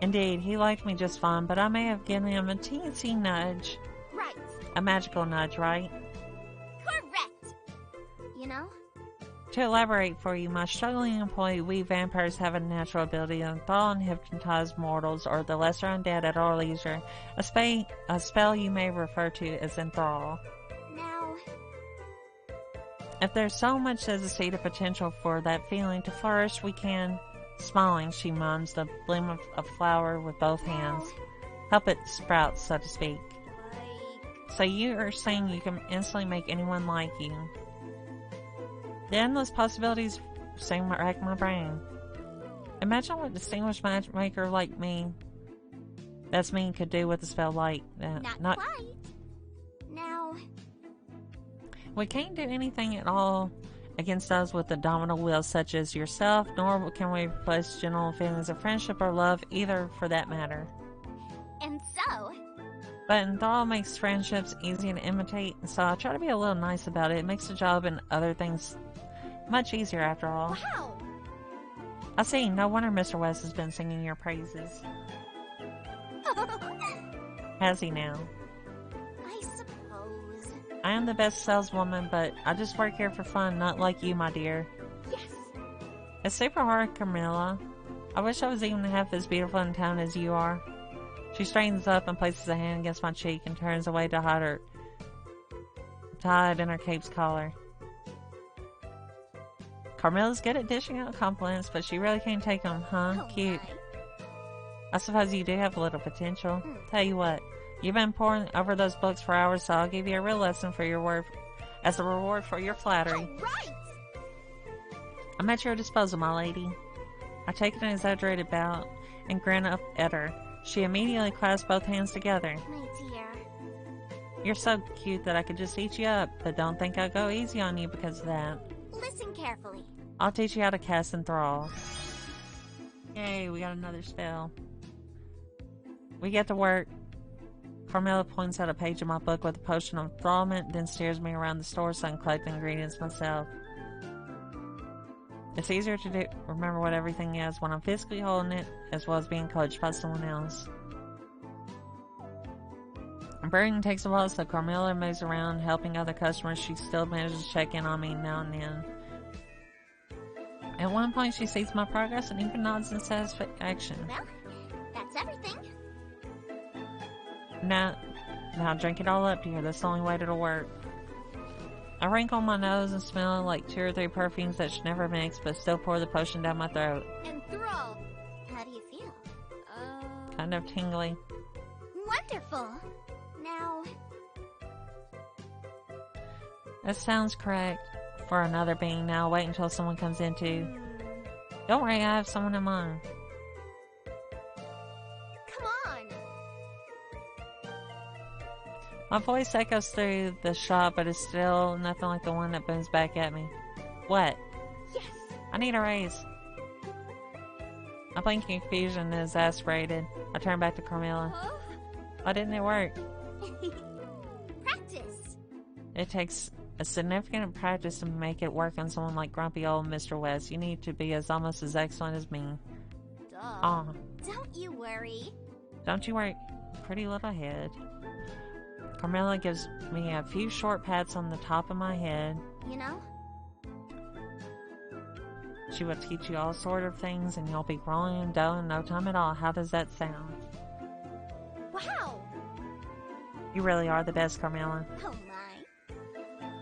Indeed, he liked me just fine, but I may have given him a teensy nudge. Right. A magical nudge, right? Correct. You know? To elaborate for you, my struggling employee, we vampires have a natural ability to enthrall and hypnotize mortals or the lesser undead at our leisure. A spell you may refer to as enthrall. Now, If there's so much as a seed of potential for that feeling to flourish, we can. Smiling, she mum's the bloom of a flower with both hands. Help it sprout, so to speak. like... So you are saying you can instantly make anyone like you. The endless possibilities seem to rack my brain. Imagine what distinguished matchmaker like me, that's me, could do with a spell like that. Not quite. Now, We can't do anything at all against those with the dominant will, such as yourself, nor can we replace general feelings of friendship or love, either for that matter. and so... But enthrall makes friendships easy to imitate, so I try to be a little nice about it. It makes the job and other things much easier after all. Wow! I see, no wonder Mr. West has been singing your praises. Has he now? I suppose... I am the best saleswoman, but I just work here for fun, not like you, my dear. Yes! It's super hard, Camilla. I wish I was even half as beautiful in town as you are. She straightens up and places a hand against my cheek and turns away to hide in her cape's collar. Carmilla's good at dishing out compliments, but she really can't take them, huh? Oh Cute. my. I suppose you do have a little potential. Mm. Tell you what, you've been poring over those books for hours, so I'll give you a real lesson for your work as a reward for your flattery. All right! I'm at your disposal, my lady. I take an exaggerated bow and grin up at her. She immediately clasps both hands together. My dear. You're so cute that I could just eat you up, but don't think I'll go easy on you because of that. Listen carefully. I'll teach you how to cast enthrall. Yay, we got another spell. We get to work. Carmilla points out a page of my book with a potion of enthrallment, then steers me around the store so I can collect the ingredients myself. It's easier to remember what everything is when I'm physically holding it, as well as being coached by someone else. Brewing takes a while, so Carmilla moves around, helping other customers. She still manages to check in on me now and then. At one point, she sees my progress and even nods in satisfaction. Well, that's everything. Now drink it all up, dear. That's the only way it'll work. I wrinkle my nose and smell like 2 or 3 perfumes that should never mix, but still pour the potion down my throat. Enthrall. How do you feel? Kind of tingly. Wonderful. Now, That sounds correct for another being. Now wait until someone comes in too. Don't worry, I have someone in mind. come on. My voice echoes through the shop, but it's still nothing like the one that booms back at me. What? Yes. I need a raise. My blank confusion is exasperated. I turn back to Carmilla. Huh? Why didn't it work? Practice. It takes a significant practice to make it work on someone like grumpy old Mr. West. You need to be almost as excellent as me. Duh. Aw, Don't you worry. don't you worry, pretty little head. Carmilla gives me a few short pats on the top of my head. You know? She will teach you all sort of things, and you'll be rolling in dough in no time at all. How does that sound? Wow. You really are the best, Carmilla. Oh my.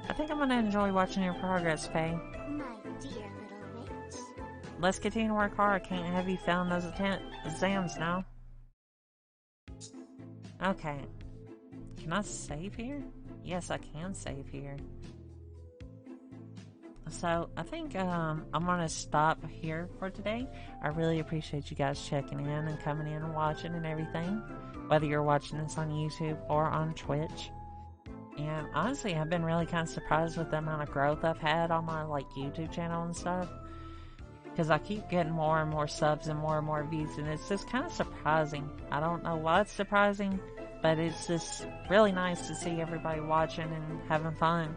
I think I'm gonna enjoy watching your progress, Faye. My dear little witch. Let's continue to work hard. I can't have you failing those exams now. Okay. Can I save here? Yes, I can save here. So I think I'm gonna stop here for today. I really appreciate you guys checking in and coming in and watching and everything, whether you're watching this on YouTube or on Twitch. And honestly, I've been really kind of surprised with the amount of growth I've had on my like YouTube channel and stuff, because I keep getting more and more subs and more views, and it's just kind of surprising. I don't know why it's surprising, but it's just really nice to see everybody watching and having fun.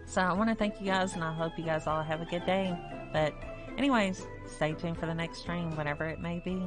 So I want to thank you guys, and I hope you guys all have a good day. But anyways, stay tuned for the next stream, whenever it may be.